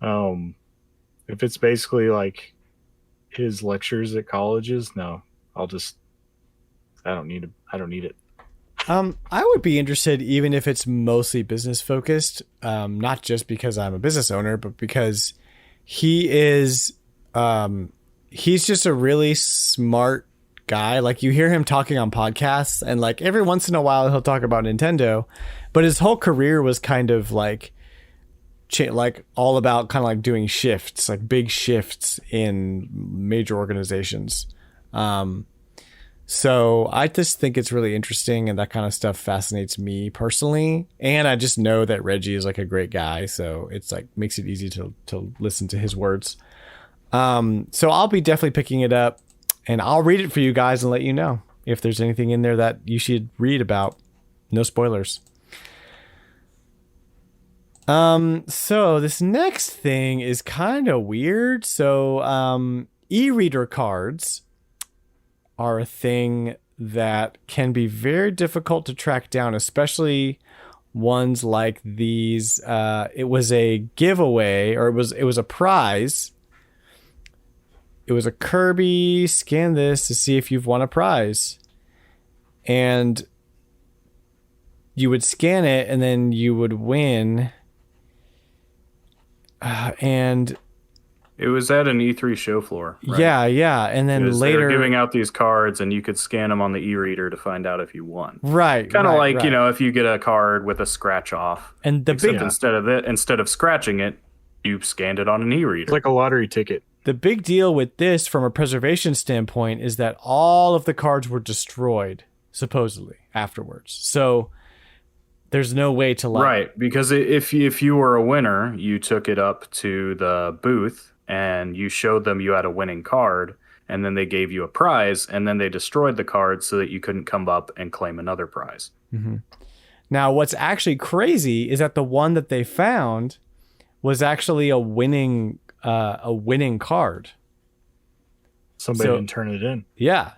If it's basically like his lectures at colleges, no, I don't need it. I would be interested even if it's mostly business focused, not just because I'm a business owner, but because he is, he's just a really smart guy. Like you hear him talking on podcasts and like every once in a while he'll talk about Nintendo, but his whole career was kind of like all about kind of like doing shifts, like big shifts in major organizations. So I just think it's really interesting and that kind of stuff fascinates me personally. And I just know that Reggie is like a great guy. So it's like makes it easy to listen to his words. So I'll be definitely picking it up and I'll read it for you guys and let you know if there's anything in there that you should read about. No spoilers. So this next thing is kind of weird. So, e-reader cards are a thing that can be very difficult to track down, especially ones like these. It was a giveaway, or it was a prize. It was a Kirby, scan this to see if you've won a prize. And you would scan it and then you would win. And It was at an E3 show floor. Right? yeah. And then They were later giving out these cards, and you could scan them on the e-reader to find out if you won. right. Kind of right, like, right. if you get a card with a scratch off. And the Except big instead of scratching it, you scanned it on an e-reader. It's like a lottery ticket. The big deal with this from a preservation standpoint is that all of the cards were destroyed, supposedly, afterwards. So there's no way to Right, because if you were a winner, you took it up to the booth and you showed them you had a winning card, and then they gave you a prize, and then they destroyed the card so that you couldn't come up and claim another prize. Mm-hmm. Now, what's actually crazy is that the one that they found was actually a winning a winning card. Somebody didn't turn it in. Yeah.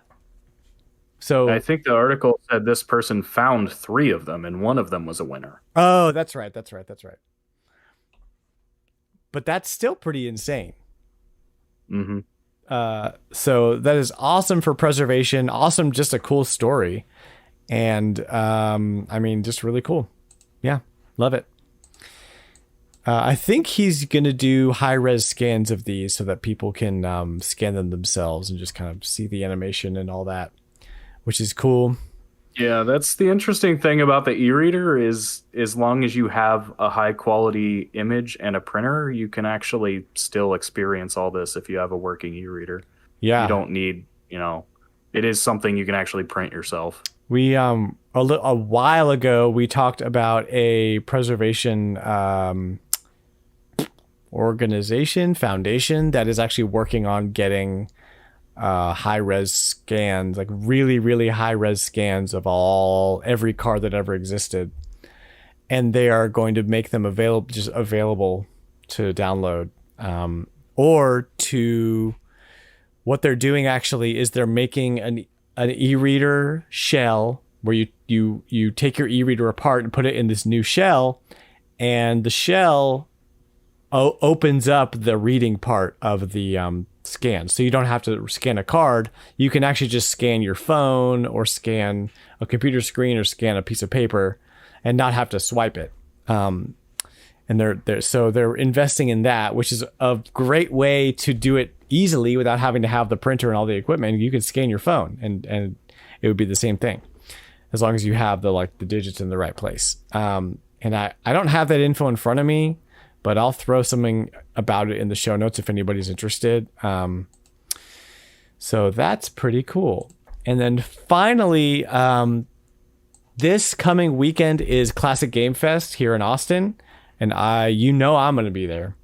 So I think the article said this person found 3 of them, and one of them was a winner. Oh, that's right. But that's still pretty insane. Mm-hmm. So that is awesome for preservation. Awesome, just a cool story. And I mean, just really cool. Yeah, love it. I think he's going to do high-res scans of these so that people can scan them themselves and just kind of see the animation and all that, which is cool. Yeah, that's the interesting thing about the e-reader is as long as you have a high-quality image and a printer, you can actually still experience all this if you have a working e-reader. Yeah. You don't need, it is something you can actually print yourself. We a while ago we talked about a preservation foundation that is actually working on getting high-res scans, like really, really high-res scans of every card that ever existed, and they are going to make them available to download, or to what they're doing actually is they're making an e-reader shell where you take your e-reader apart and put it in this new shell, and the shell opens up the reading part of the scan. So you don't have to scan a card. You can actually just scan your phone or scan a computer screen or scan a piece of paper and not have to swipe it. And they're investing in that, which is a great way to do it easily without having to have the printer and all the equipment. You can scan your phone and it would be the same thing as long as you have the digits in the right place. And I don't have that info in front of me, but I'll throw something about it in the show notes if anybody's interested. So that's pretty cool. And then finally, this coming weekend is Classic Game Fest here in Austin. And I'm going to be there.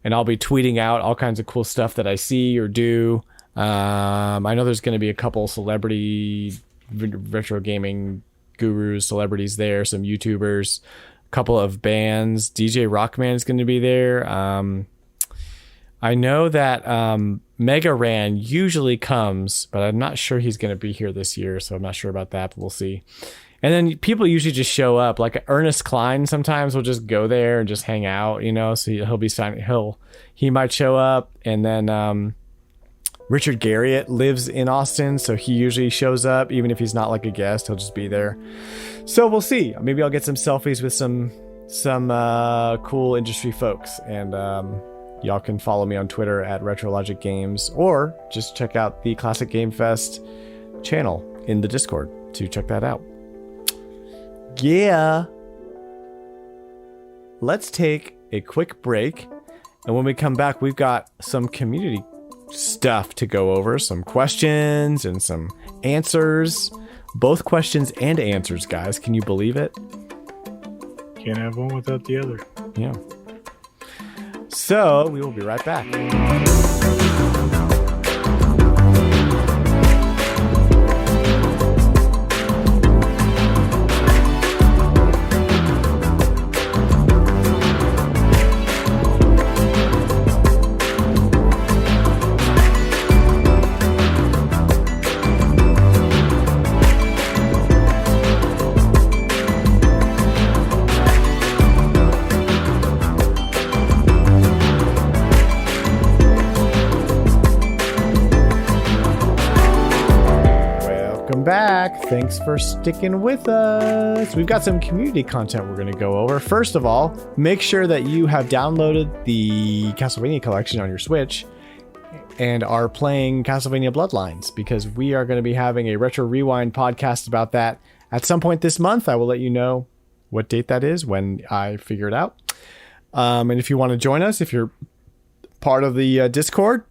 And I'll be tweeting out all kinds of cool stuff that I see or do. I know there's going to be a couple celebrity retro gaming gurus, celebrities there, some YouTubers, couple of bands. DJ Rockman is going to be there. I know that Mega Ran usually comes, but I'm not sure he's going to be here this year, so I'm not sure about that, but we'll see. And then people usually just show up. Like Ernest Klein sometimes will just go there and just hang out, so he'll be signing. He might show up, and then Richard Garriott lives in Austin, so he usually shows up. Even if he's not like a guest, he'll just be there. So we'll see. Maybe I'll get some selfies with some cool industry folks, and y'all can follow me on Twitter at RetroLogic Games, or just check out the Classic Game Fest channel in the Discord to check that out. Yeah. Let's take a quick break, and when we come back, we've got some community stuff to go over, some questions and some answers. Both questions and answers, guys. Can you believe it? Can't have one without the other. Yeah. So we will be right back. Back. Thanks for sticking with us. We've got some community content we're going to go over. First of all, make sure that you have downloaded the Castlevania collection on your Switch and are playing Castlevania Bloodlines, because we are going to be having a Retro Rewind podcast about that at some point this month. I will let you know what date that is when I figure it out. And if you want to join us, if you're part of the Discord,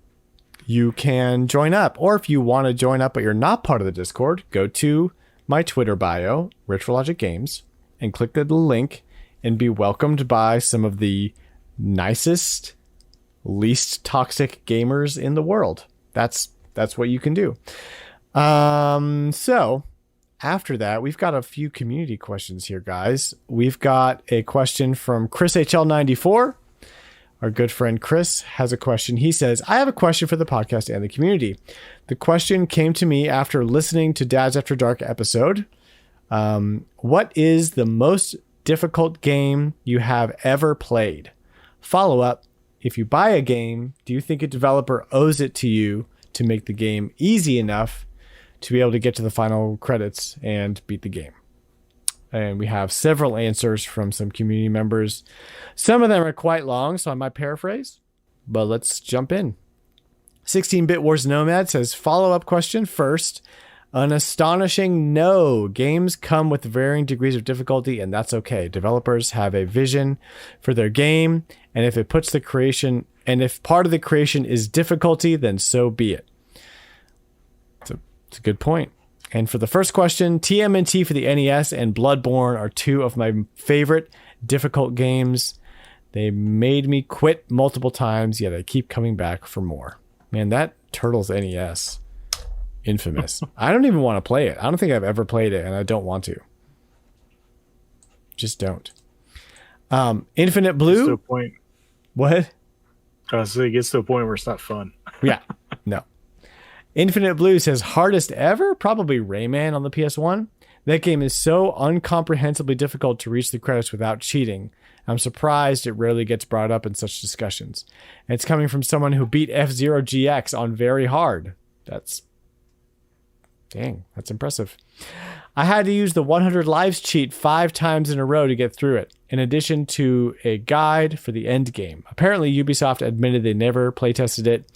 you can join up. Or if you want to join up but you're not part of the Discord, go to my Twitter bio, RetroLogic Games, and click the link and be welcomed by some of the nicest, least toxic gamers in the world. That's what you can do. So after that, we've got a few community questions here, guys. We've got a question from Chris HL94. Our good friend Chris has a question. He says, I have a question for the podcast and the community. The question came to me after listening to Dads After Dark episode. What is the most difficult game you have ever played? Follow up, if you buy a game, do you think a developer owes it to you to make the game easy enough to be able to get to the final credits and beat the game? And we have several answers from some community members. Some of them are quite long, so I might paraphrase, but let's jump in. 16-Bit Wars Nomad says, follow-up question first. An astonishing no. Games come with varying degrees of difficulty, and that's okay. Developers have a vision for their game, and if part of the creation is difficulty, then so be it. It's a good point. And for the first question, TMNT for the NES and Bloodborne are two of my favorite difficult games. They made me quit multiple times, yet I keep coming back for more. Man, that Turtles NES, infamous. I don't even want to play it. I don't think I've ever played it, and I don't want to. Just don't. Infinite Blue. Gets to a point. What? I was saying, it gets to a point where it's not fun. Yeah, no. Infinite Blue says, hardest ever? Probably Rayman on the PS1. That game is so incomprehensibly difficult to reach the credits without cheating. I'm surprised it rarely gets brought up in such discussions. And it's coming from someone who beat F-Zero GX on very hard. That's impressive. I had to use the 100 lives cheat 5 times in a row to get through it, in addition to a guide for the end game. Apparently, Ubisoft admitted they never playtested it,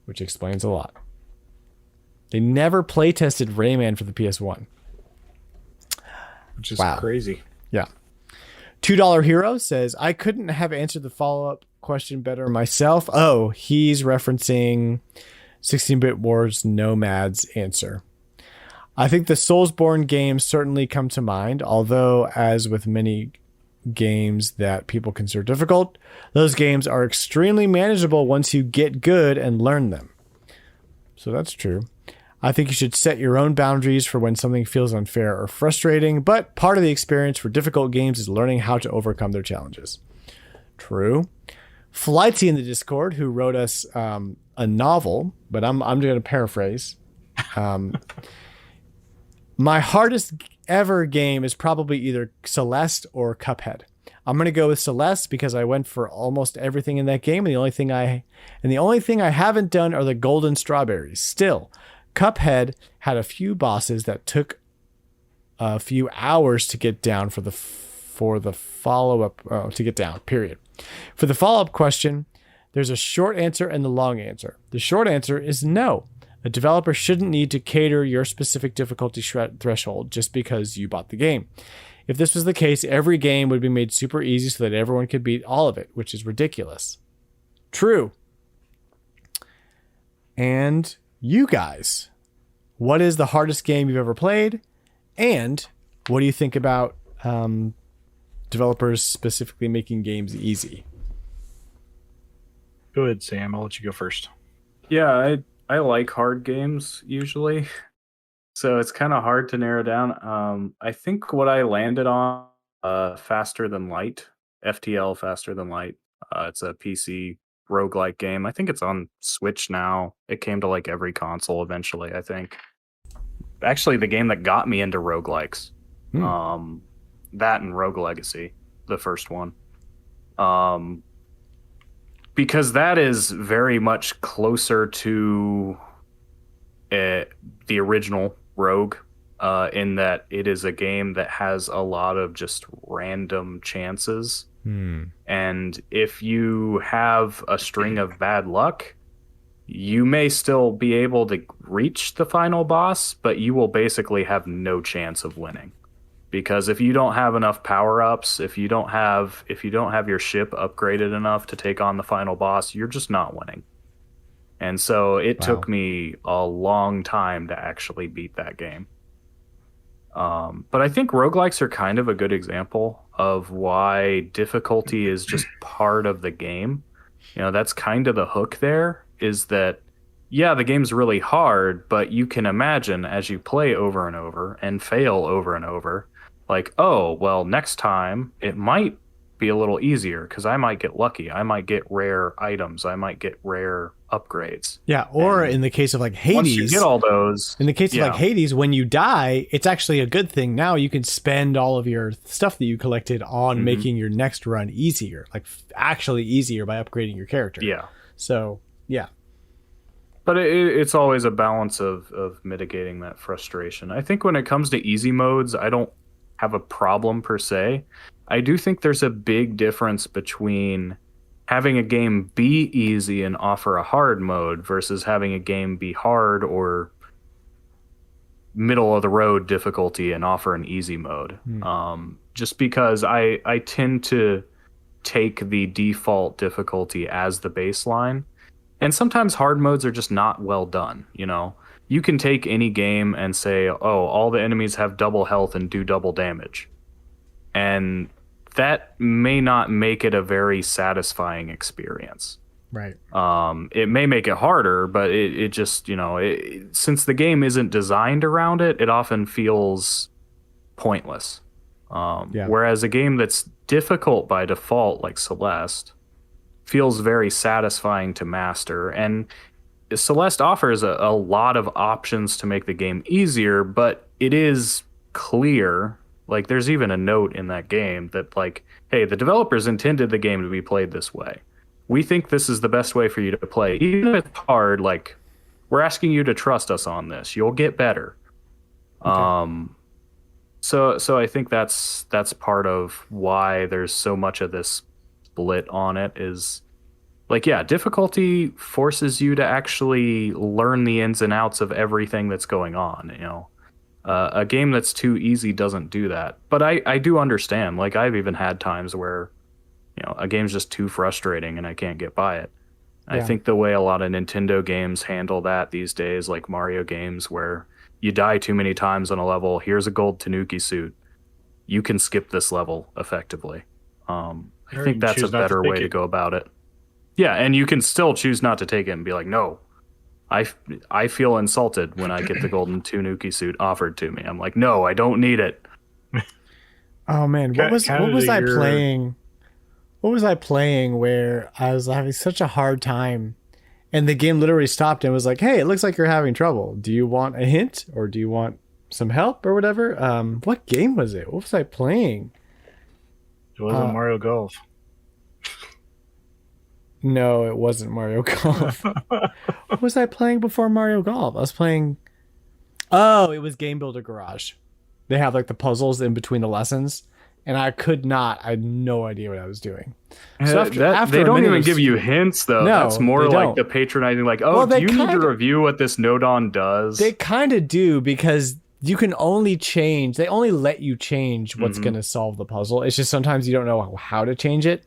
which explains a lot. They never playtested Rayman for the PS1. Which is crazy. Yeah. $2 Hero says, I couldn't have answered the follow-up question better myself. Oh, he's referencing 16-Bit Wars Nomad's answer. I think the Soulsborne games certainly come to mind, although as with many games that people consider difficult, those games are extremely manageable once you get good and learn them. So that's true. I think you should set your own boundaries for when something feels unfair or frustrating, but part of the experience for difficult games is learning how to overcome their challenges. True. Flightsy in the Discord, who wrote us a novel, but I'm going to paraphrase. My hardest ever game is probably either Celeste or Cuphead. I'm going to go with Celeste because I went for almost everything in that game, and the only thing I haven't done are the golden strawberries. Still, Cuphead had a few bosses that took a few hours to get down for the follow-up to get down, period. For the follow-up question, there's a short answer and the long answer. The short answer is no. A developer shouldn't need to cater your specific difficulty threshold just because you bought the game. If this was the case, every game would be made super easy so that everyone could beat all of it, which is ridiculous. True. And you guys, what is the hardest game you've ever played? And what do you think about developers specifically making games easy? Go ahead, Sam. I'll let you go first. Yeah, I like hard games usually. So it's kind of hard to narrow down. I think what I landed on, Faster Than Light, FTL Faster Than Light. It's a PC roguelike game. I think it's on Switch now. It came to like every console eventually, I think. Actually, the game that got me into roguelikes. That and Rogue Legacy, the first one. Because that is very much closer to the original Rogue, in that it is a game that has a lot of just random chances. And if you have a string of bad luck, you may still be able to reach the final boss, but you will basically have no chance of winning. Because if you don't have enough power-ups, if you don't have your ship upgraded enough to take on the final boss, you're just not winning. And so it took me a long time to actually beat that game. But I think roguelikes are kind of a good example of why difficulty is just part of the game. You know, that's kind of the hook there, is that, yeah, the game's really hard, but you can imagine as you play over and over and fail over and over, like, oh, well, next time it might be a little easier because I might get lucky. I might get rare items. I might get rare upgrades. Yeah, or And in the case of like once you Hades, get all those, in the case of yeah. like Hades, when you die, it's actually a good thing. Now you can spend all of your stuff that you collected on making your next run easier, like actually easier by upgrading your character. Yeah. So, yeah. But it's always a balance of mitigating that frustration. I think when it comes to easy modes, I don't have a problem per se. I do think there's a big difference between having a game be easy and offer a hard mode versus having a game be hard or middle of the road difficulty and offer an easy mode. Just because I tend to take the default difficulty as the baseline. And sometimes hard modes are just not well done, you know? You can take any game and say, oh, all the enemies have double health and do double damage. And that may not make it a very satisfying experience. Right. It may make it harder, but it just, you know, since the game isn't designed around it, it often feels pointless. Whereas a game that's difficult by default, like Celeste, feels very satisfying to master. And Celeste offers a lot of options to make the game easier, but it is clear, like there's even a note in that game that like, hey, the developers intended the game to be played this way. We think this is the best way for you to play. Even if it's hard, like we're asking you to trust us on this. You'll get better. Okay. So I think that's part of why there's so much of this split on it is like, yeah, difficulty forces you to actually learn the ins and outs of everything that's going on, you know. A game that's too easy doesn't do that. But I do understand. Like, I've even had times where, you know, a game's just too frustrating and I can't get by it. Yeah. I think the way a lot of Nintendo games handle that these days, like Mario games, where you die too many times on a level, here's a gold Tanuki suit. You can skip this level effectively. I think that's a better way to go about it. Yeah, and you can still choose not to take it and be like, no, I feel insulted when I get the golden Tanuki suit offered to me. I'm like, no, I don't need it. Oh man, what was I playing? What was I playing where I was having such a hard time and the game literally stopped and was like, hey, it looks like you're having trouble. Do you want a hint or do you want some help or whatever? What game was it? What was I playing? It wasn't Mario Golf. No, it wasn't Mario Golf. What was I playing before Mario Golf? I was playing... Oh, it was Game Builder Garage. They have like the puzzles in between the lessons. And I had no idea what I was doing. So after they don't even give you hints, though. No, that's more like the patronizing, like, oh, do you need to review what this Nodon does? They kind of do, because you can only change. They only let you change what's going to solve the puzzle. It's just sometimes you don't know how to change it.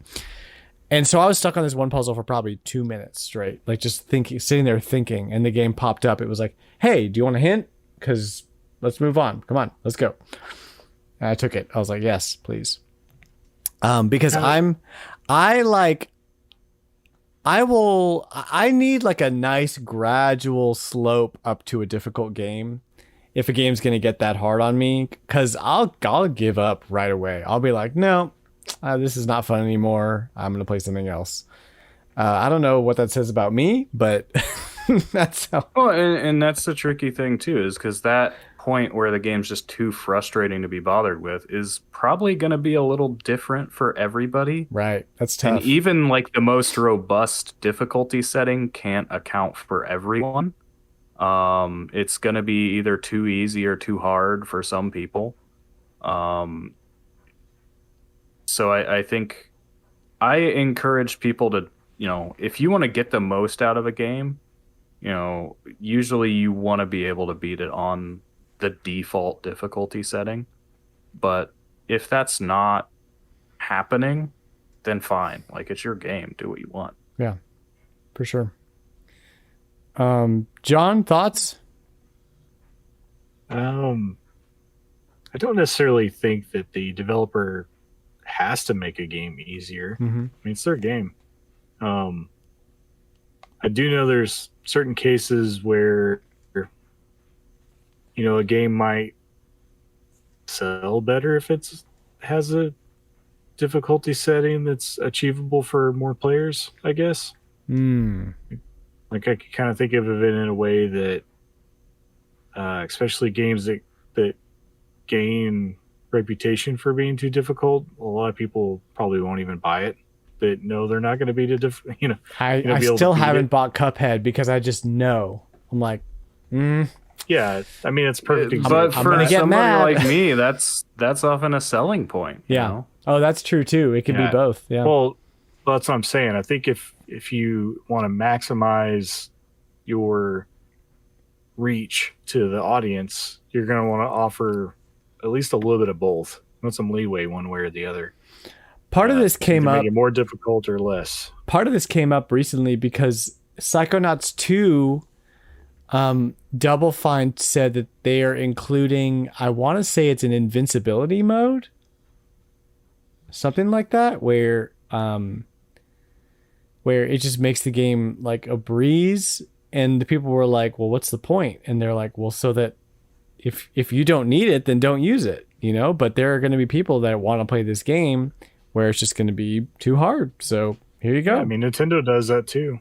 And so I was stuck on this one puzzle for probably 2 minutes straight, like just sitting there thinking, and the game popped up. It was like, hey, do you want a hint? Because let's move on. Come on, let's go. And I took it. I was like, yes, please. Because I need like a nice gradual slope up to a difficult game. If a game's going to get that hard on me, because I'll give up right away. I'll be like, no, this is not fun anymore. I'm going to play something else. I don't know what that says about me, but that's how. Well, and that's the tricky thing too, is because that point where the game's just too frustrating to be bothered with is probably going to be a little different for everybody. Right. That's tough. And even like the most robust difficulty setting can't account for everyone. It's going to be either too easy or too hard for some people. So I think I encourage people to, you know, if you want to get the most out of a game, you know, usually you want to be able to beat it on the default difficulty setting. But if that's not happening, then fine. Like, it's your game. Do what you want. Yeah, for sure. John, thoughts? I don't necessarily think that the developer has to make a game easier. I mean, it's their game. I do know there's certain cases where, you know, a game might sell better if it has a difficulty setting that's achievable for more players, I guess. Like I could kind of think of it in a way that, especially games that gain reputation for being too difficult, a lot of people probably won't even buy it. That know they're not going to be I still haven't bought Cuphead because I just know. I'm like, yeah. I mean, it's perfect But example. for get somebody mad. like me, that's often a selling point. You know? Oh, that's true too. It could be both. Yeah. Well, that's what I'm saying. I think if you want to maximize your reach to the audience, you're going to want to offer at least a little bit of both. Want some leeway one way or the other. Part of this came up. Make it more difficult or less. Part of this came up recently because Psychonauts 2, Double Fine said that they are including, I want to say it's an invincibility mode, something like that, where it just makes the game like a breeze. And the people were like, "Well, what's the point?" And they're like, "Well, so that if you don't need it, then don't use it, you know." But there are going to be people that want to play this game where it's just going to be too hard. So here you go. Yeah, I mean, Nintendo does that too.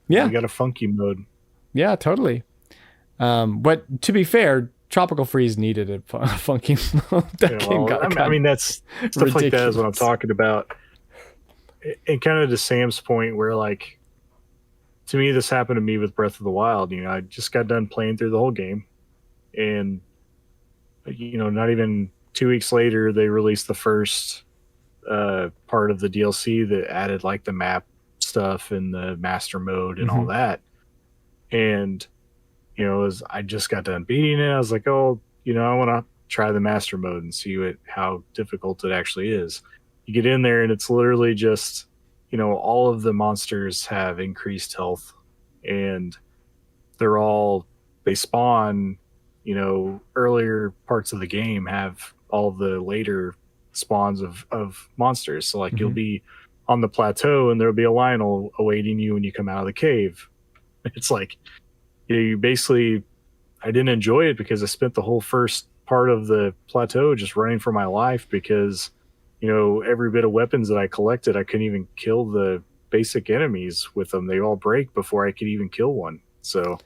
Yeah, you got a funky mode. Yeah, totally. But to be fair, Tropical Freeze needed a funky mode. I mean, that's stuff ridiculous. Like that is what I'm talking about. And kind of to Sam's point, where like, to me, this happened to me with Breath of the Wild. You know, I just got done playing through the whole game, and you know, not even 2 weeks later, they released the first part of the DLC that added like the map stuff and the master mode and all that. And you know, as I just got done beating it, I was like, oh, you know, I want to try the master mode and see how difficult it actually is. You get in there and it's literally just, you know, all of the monsters have increased health, and they spawn, you know, earlier parts of the game have all the later spawns of monsters. So like you'll be on the plateau and there'll be a Lionel awaiting you when you come out of the cave. It's like, you basically, I didn't enjoy it because I spent the whole first part of the plateau just running for my life because, you know, every bit of weapons that I collected, I couldn't even kill the basic enemies with them. They all break before I could even kill one. So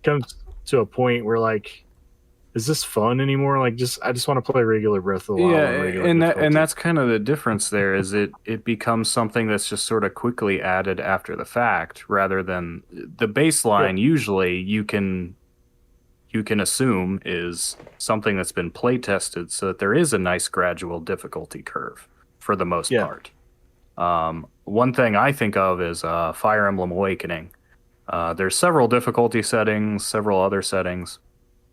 comes to a point where like, is this fun anymore? Like, I just want to play regular Breath of the Wild. Yeah, and that's kind of the difference there. Is it becomes something that's just sort of quickly added after the fact, rather than the baseline. Yeah. Usually, you can assume is something that's been play tested, so that there is a nice gradual difficulty curve for the most part. One thing I think of is Fire Emblem Awakening. There's several difficulty settings, several other settings.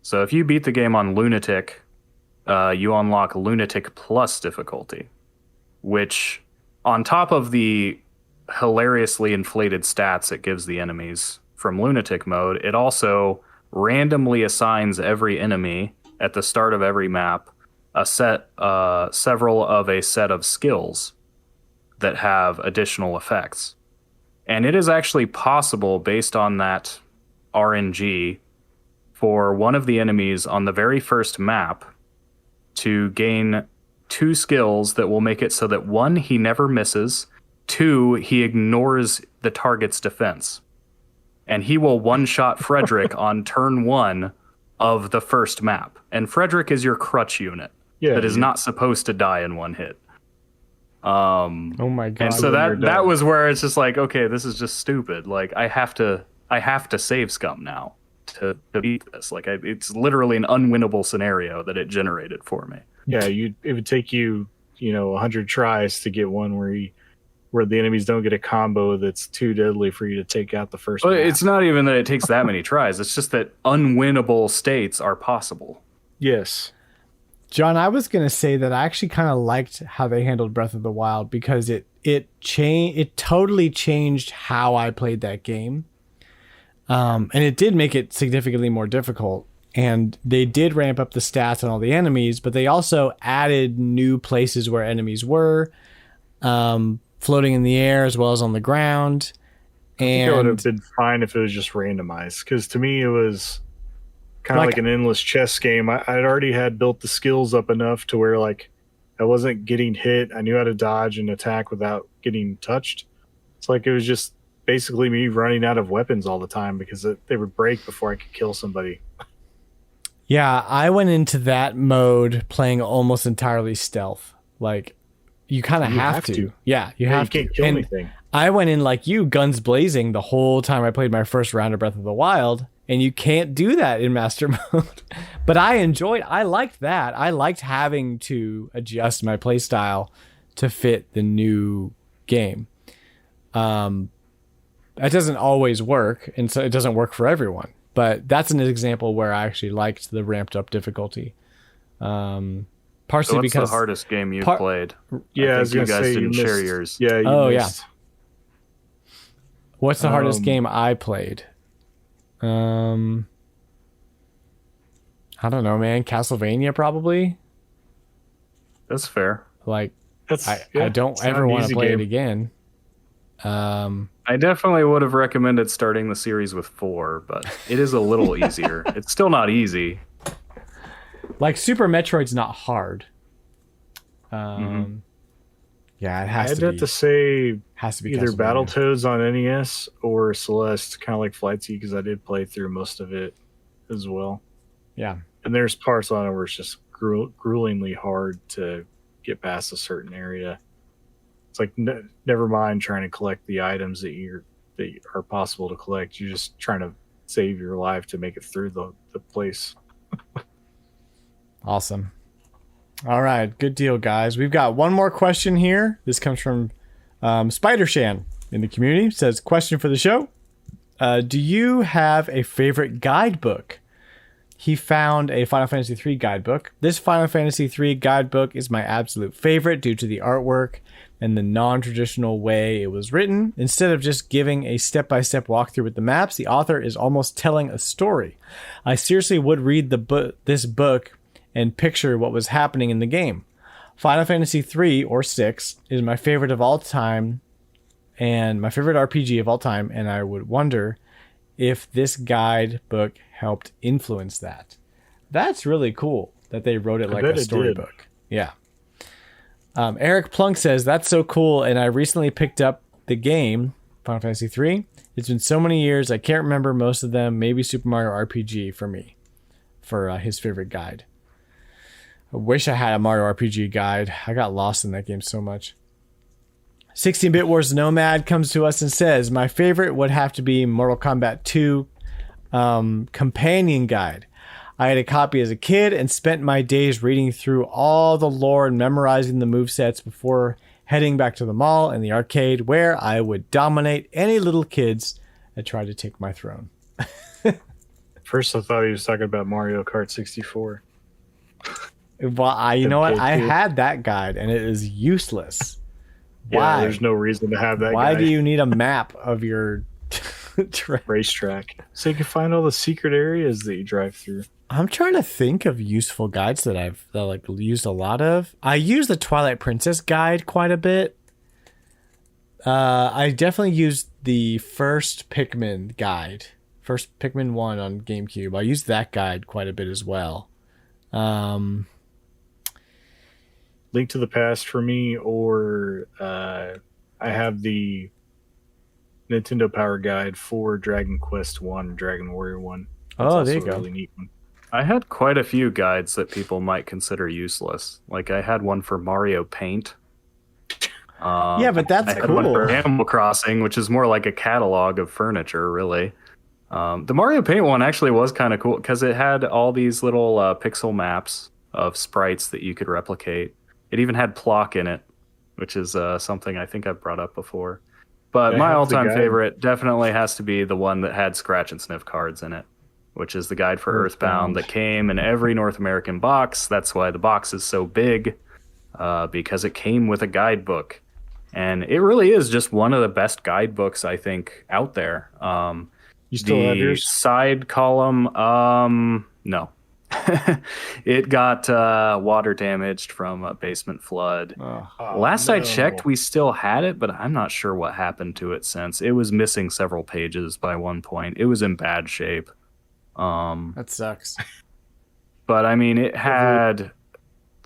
So if you beat the game on Lunatic, you unlock Lunatic Plus difficulty, which, on top of the hilariously inflated stats it gives the enemies from Lunatic mode, it also randomly assigns every enemy at the start of every map several of a set of skills that have additional effects. And it is actually possible, based on that RNG, for one of the enemies on the very first map to gain 2 skills that will make it so that 1, he never misses, 2, he ignores the target's defense. And he will one-shot Frederick on turn 1 of the first map. And Frederick is your crutch unit that is not supposed to die in one hit. Oh my god. And so that was where it's just like, okay, this is just stupid. Like, I have to save scum now to beat this. Like, it's literally an unwinnable scenario that it generated for me. Yeah, it would take you, 100 tries to get one where the enemies don't get a combo that's too deadly for you to take out the first map. It's not even that it takes that many tries. It's just that unwinnable states are possible. Yes. John, I was going to say that I actually kind of liked how they handled Breath of the Wild because it totally changed how I played that game. And it did make it significantly more difficult. And they did ramp up the stats on all the enemies, but they also added new places where enemies were, floating in the air as well as on the ground. I think it would have been fine if it was just randomized, because to me it was kind of like an endless chess game. I'd already had built the skills up enough to where, like, I wasn't getting hit. I knew how to dodge and attack without getting touched. It's like it was just basically me running out of weapons all the time because they would break before I could kill somebody. Yeah, I went into that mode playing almost entirely stealth. Like, you kind of have to. Yeah, you have to. You can't kill anything. I went in like you, guns blazing, the whole time I played my first round of Breath of the Wild, and you can't do that in Master Mode. But I liked that. I liked having to adjust my playstyle to fit the new game. That doesn't always work, and so it doesn't work for everyone. But that's an example where I actually liked the ramped up difficulty. Partially so what's because the hardest game you've played? Yeah, I think you guys didn't share yours. Yeah. You missed. What's the hardest game I played? I don't know, man. Castlevania, probably. That's fair. Like, I don't ever want to play it again. I definitely would have recommended starting the series with 4, but it is a little easier. It's still not easy. Like, Super Metroid's not hard. Yeah, it has to be. I'd have to say has to be either Battletoads on NES or Celeste, kind of like Flightsy, because I did play through most of it as well. Yeah. And there's parts on it where it's just gruelingly hard to get past a certain area. It's like, never mind trying to collect the items that are possible to collect. You're just trying to save your life to make it through the place. Awesome. All right. Good deal, guys. We've got one more question here. This comes from Spider-Shan in the community. It says, question for the show. Do you have a favorite guidebook? He found a Final Fantasy III guidebook. This Final Fantasy III guidebook is my absolute favorite due to the artwork and the non-traditional way it was written. Instead of just giving a step-by-step walkthrough with the maps, the author is almost telling a story. I seriously would read this book and picture what was happening in the game. Final Fantasy 3 or 6 is my favorite of all time and my favorite RPG of all time, and I would wonder if this guidebook helped influence that. That's really cool that they wrote it like a storybook. Yeah. Eric Plunk says, that's so cool, and I recently picked up the game, Final Fantasy 3. It's been so many years, I can't remember most of them. Maybe Super Mario RPG for me, for his favorite guide. I wish I had a Mario RPG guide. I got lost in that game so much. 16-Bit Wars Nomad comes to us and says, my favorite would have to be Mortal Kombat 2 companion guide. I had a copy as a kid and spent my days reading through all the lore and memorizing the movesets before heading back to the mall and the arcade, where I would dominate any little kids that tried to take my throne. First, I thought he was talking about Mario Kart 64. Well, you know what? I had that guide, and it is useless. Why? Yeah, there's no reason to have that. Why do you need a map of your racetrack so you can find all the secret areas that you drive through? I'm trying to think of useful guides that I've used a lot of. I use the Twilight Princess guide quite a bit. I definitely used the first Pikmin guide, first Pikmin 1 on GameCube. I used that guide quite a bit as well. Link to the Past for me, or I have the Nintendo Power Guide for Dragon Quest 1, Dragon Warrior 1. That's there you go. A really neat one. I had quite a few guides that people might consider useless. Like I had one for Mario Paint. Yeah, but that's cool. One for Animal Crossing, which is more like a catalog of furniture, really. The Mario Paint one actually was kind of cool because it had all these little pixel maps of sprites that you could replicate. It even had Plock in it, which is something I think I've brought up before. But my all-time favorite definitely has to be the one that had scratch and sniff cards in it, which is the guide for Earthbound that came in every North American box. That's why the box is so big, because it came with a guidebook. And it really is just one of the best guidebooks, I think, out there. You still have yours? Side column, no. It got water damaged from a basement flood. Last I checked, we still had it, but I'm not sure what happened to it since. It was missing several pages by one point. It was in bad shape. That sucks. But I mean, it had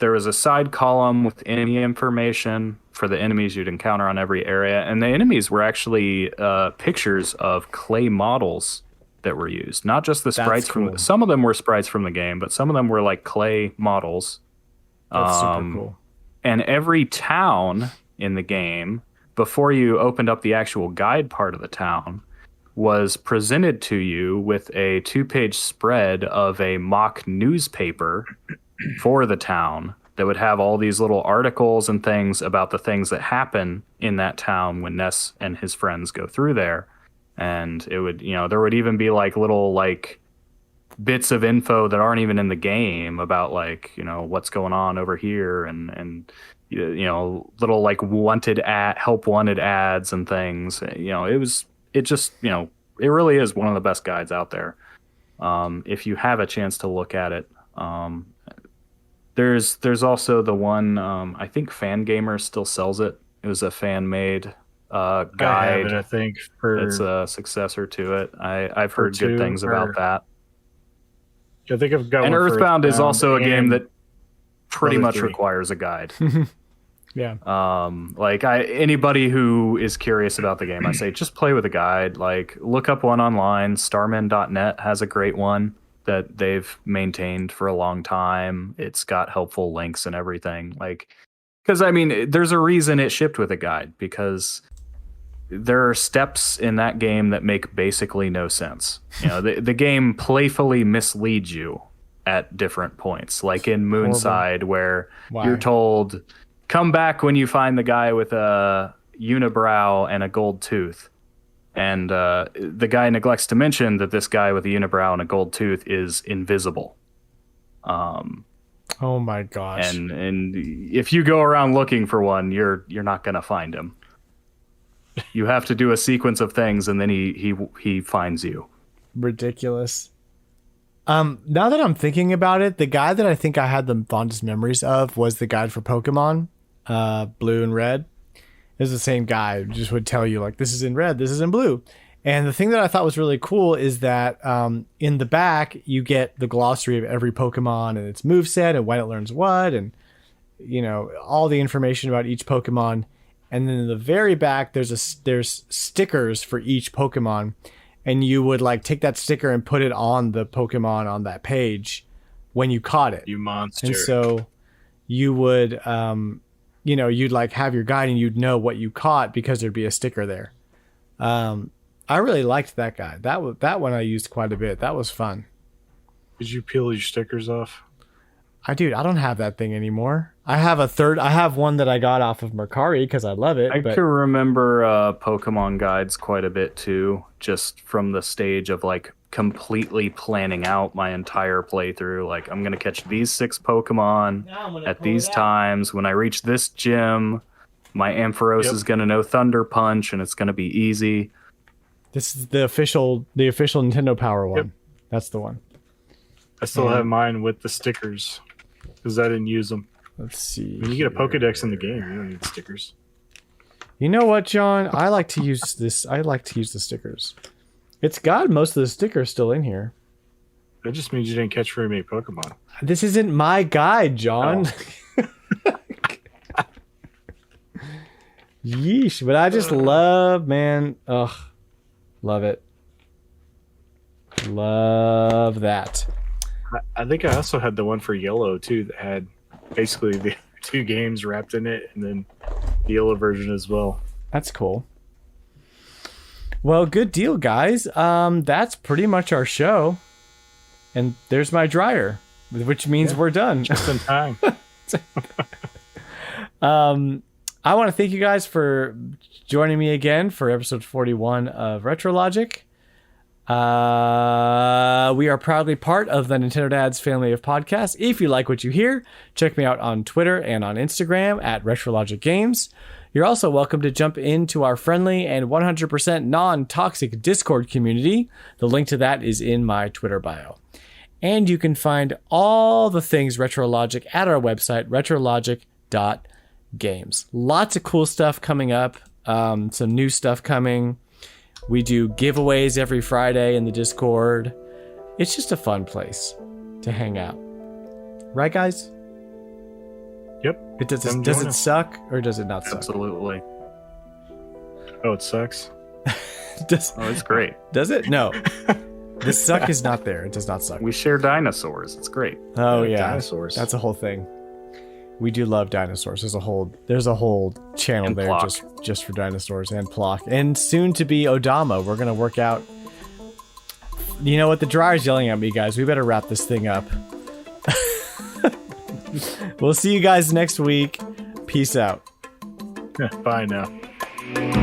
there was a side column with enemy information for the enemies you'd encounter on every area, and the enemies were actually pictures of clay models that were used, not just the sprites from. Some of them were sprites from the game, but some of them were like clay models. That's super cool. And every town in the game, before you opened up the actual guide part of the town, was presented to you with a 2-page spread of a mock newspaper for the town that would have all these little articles and things about the things that happen in that town when Ness and his friends go through there. And it would, there would even be like little like bits of info that aren't even in the game about like, what's going on over here and little like help wanted ads and things. It really is one of the best guides out there. If you have a chance to look at it. There's also the one, I think Fangamer still sells it. It was a fan-made guide. I have it, I think. It's a successor to it. I've heard good things about that. I think I've got and one. Earthbound is also a game that pretty much requires a guide. Yeah. Anybody who is curious about the game, I say just play with a guide. Like look up one online. Starman.net has a great one that they've maintained for a long time. It's got helpful links and everything. Because there's a reason it shipped with a guide, because there are steps in that game that make basically no sense. The game playfully misleads you at different points, like in Moonside, where you're told, come back when you find the guy with a unibrow and a gold tooth. And the guy neglects to mention that this guy with a unibrow and a gold tooth is invisible. Oh my gosh! And if you go around looking for one, you're not gonna find him. You have to do a sequence of things, and then he finds you. Ridiculous. Now that I'm thinking about it, the guide that I think I had the fondest memories of was the guide for Pokemon, Blue and Red. It was the same guy, just would tell you like, this is in red, this is in blue. And the thing that I thought was really cool is that in the back, you get the glossary of every Pokemon and its moveset and when it learns what, and all the information about each Pokemon. And then in the very back, there's stickers for each Pokemon, and you would like take that sticker and put it on the Pokemon on that page when you caught it. You monster! And so you would you'd like have your guide and you'd know what you caught because there'd be a sticker there. I really liked that guide. That one I used quite a bit. That was fun. Did you peel your stickers off? I don't have that thing anymore. I have one that I got off of Mercari because I love it. I can remember Pokemon guides quite a bit too, just from the stage of like completely planning out my entire playthrough. Like, I'm gonna catch these 6 Pokemon at these times. When I reach this gym, my Ampharos is gonna know Thunder Punch, and it's gonna be easy. This is the official Nintendo Power one. Yep. That's the one. I still have mine with the stickers because I didn't use them. Let's see. When you get a Pokedex in the game, you don't need the stickers. You know what, John? I like to use this. I like to use the stickers. It's got most of the stickers still in here. That just means you didn't catch very many Pokemon. This isn't my guide, John. Oh. Yeesh. But I just love, man. Ugh. Love it. Love that. I think I also had the one for Yellow, too, that had basically the 2 games wrapped in it, and then the Yellow version as well. That's cool. Well, good deal, guys. That's pretty much our show. And there's my dryer, which means we're done. Just in time. I want to thank you guys for joining me again for episode 41 of RetroLogic. We are proudly part of the Nintendo Dads family of podcasts. If you like what you hear, check me out on Twitter and on Instagram at RetroLogic Games. You're also welcome to jump into our friendly and 100% non-toxic Discord community. The link to that is in my Twitter bio. And you can find all the things RetroLogic at our website, retrologic.games. Lots of cool stuff coming up. Some new stuff coming. We do giveaways every Friday in the Discord. It's just a fun place to hang out. Right, guys? Yep. Does Come it join us. suck or does it not suck? Absolutely. Oh, it sucks. Oh, it's great. Does it? No. The suck is not there. It does not suck. We share dinosaurs. It's great. Oh yeah, Dinosaurs. That's a whole thing. We do love dinosaurs. There's a whole channel And there Plock. just for dinosaurs and Plock, and soon to be Odama. We're gonna work out. You know what? The dryer's yelling at me, guys. We better wrap this thing up. We'll see you guys next week. Peace out. Bye now.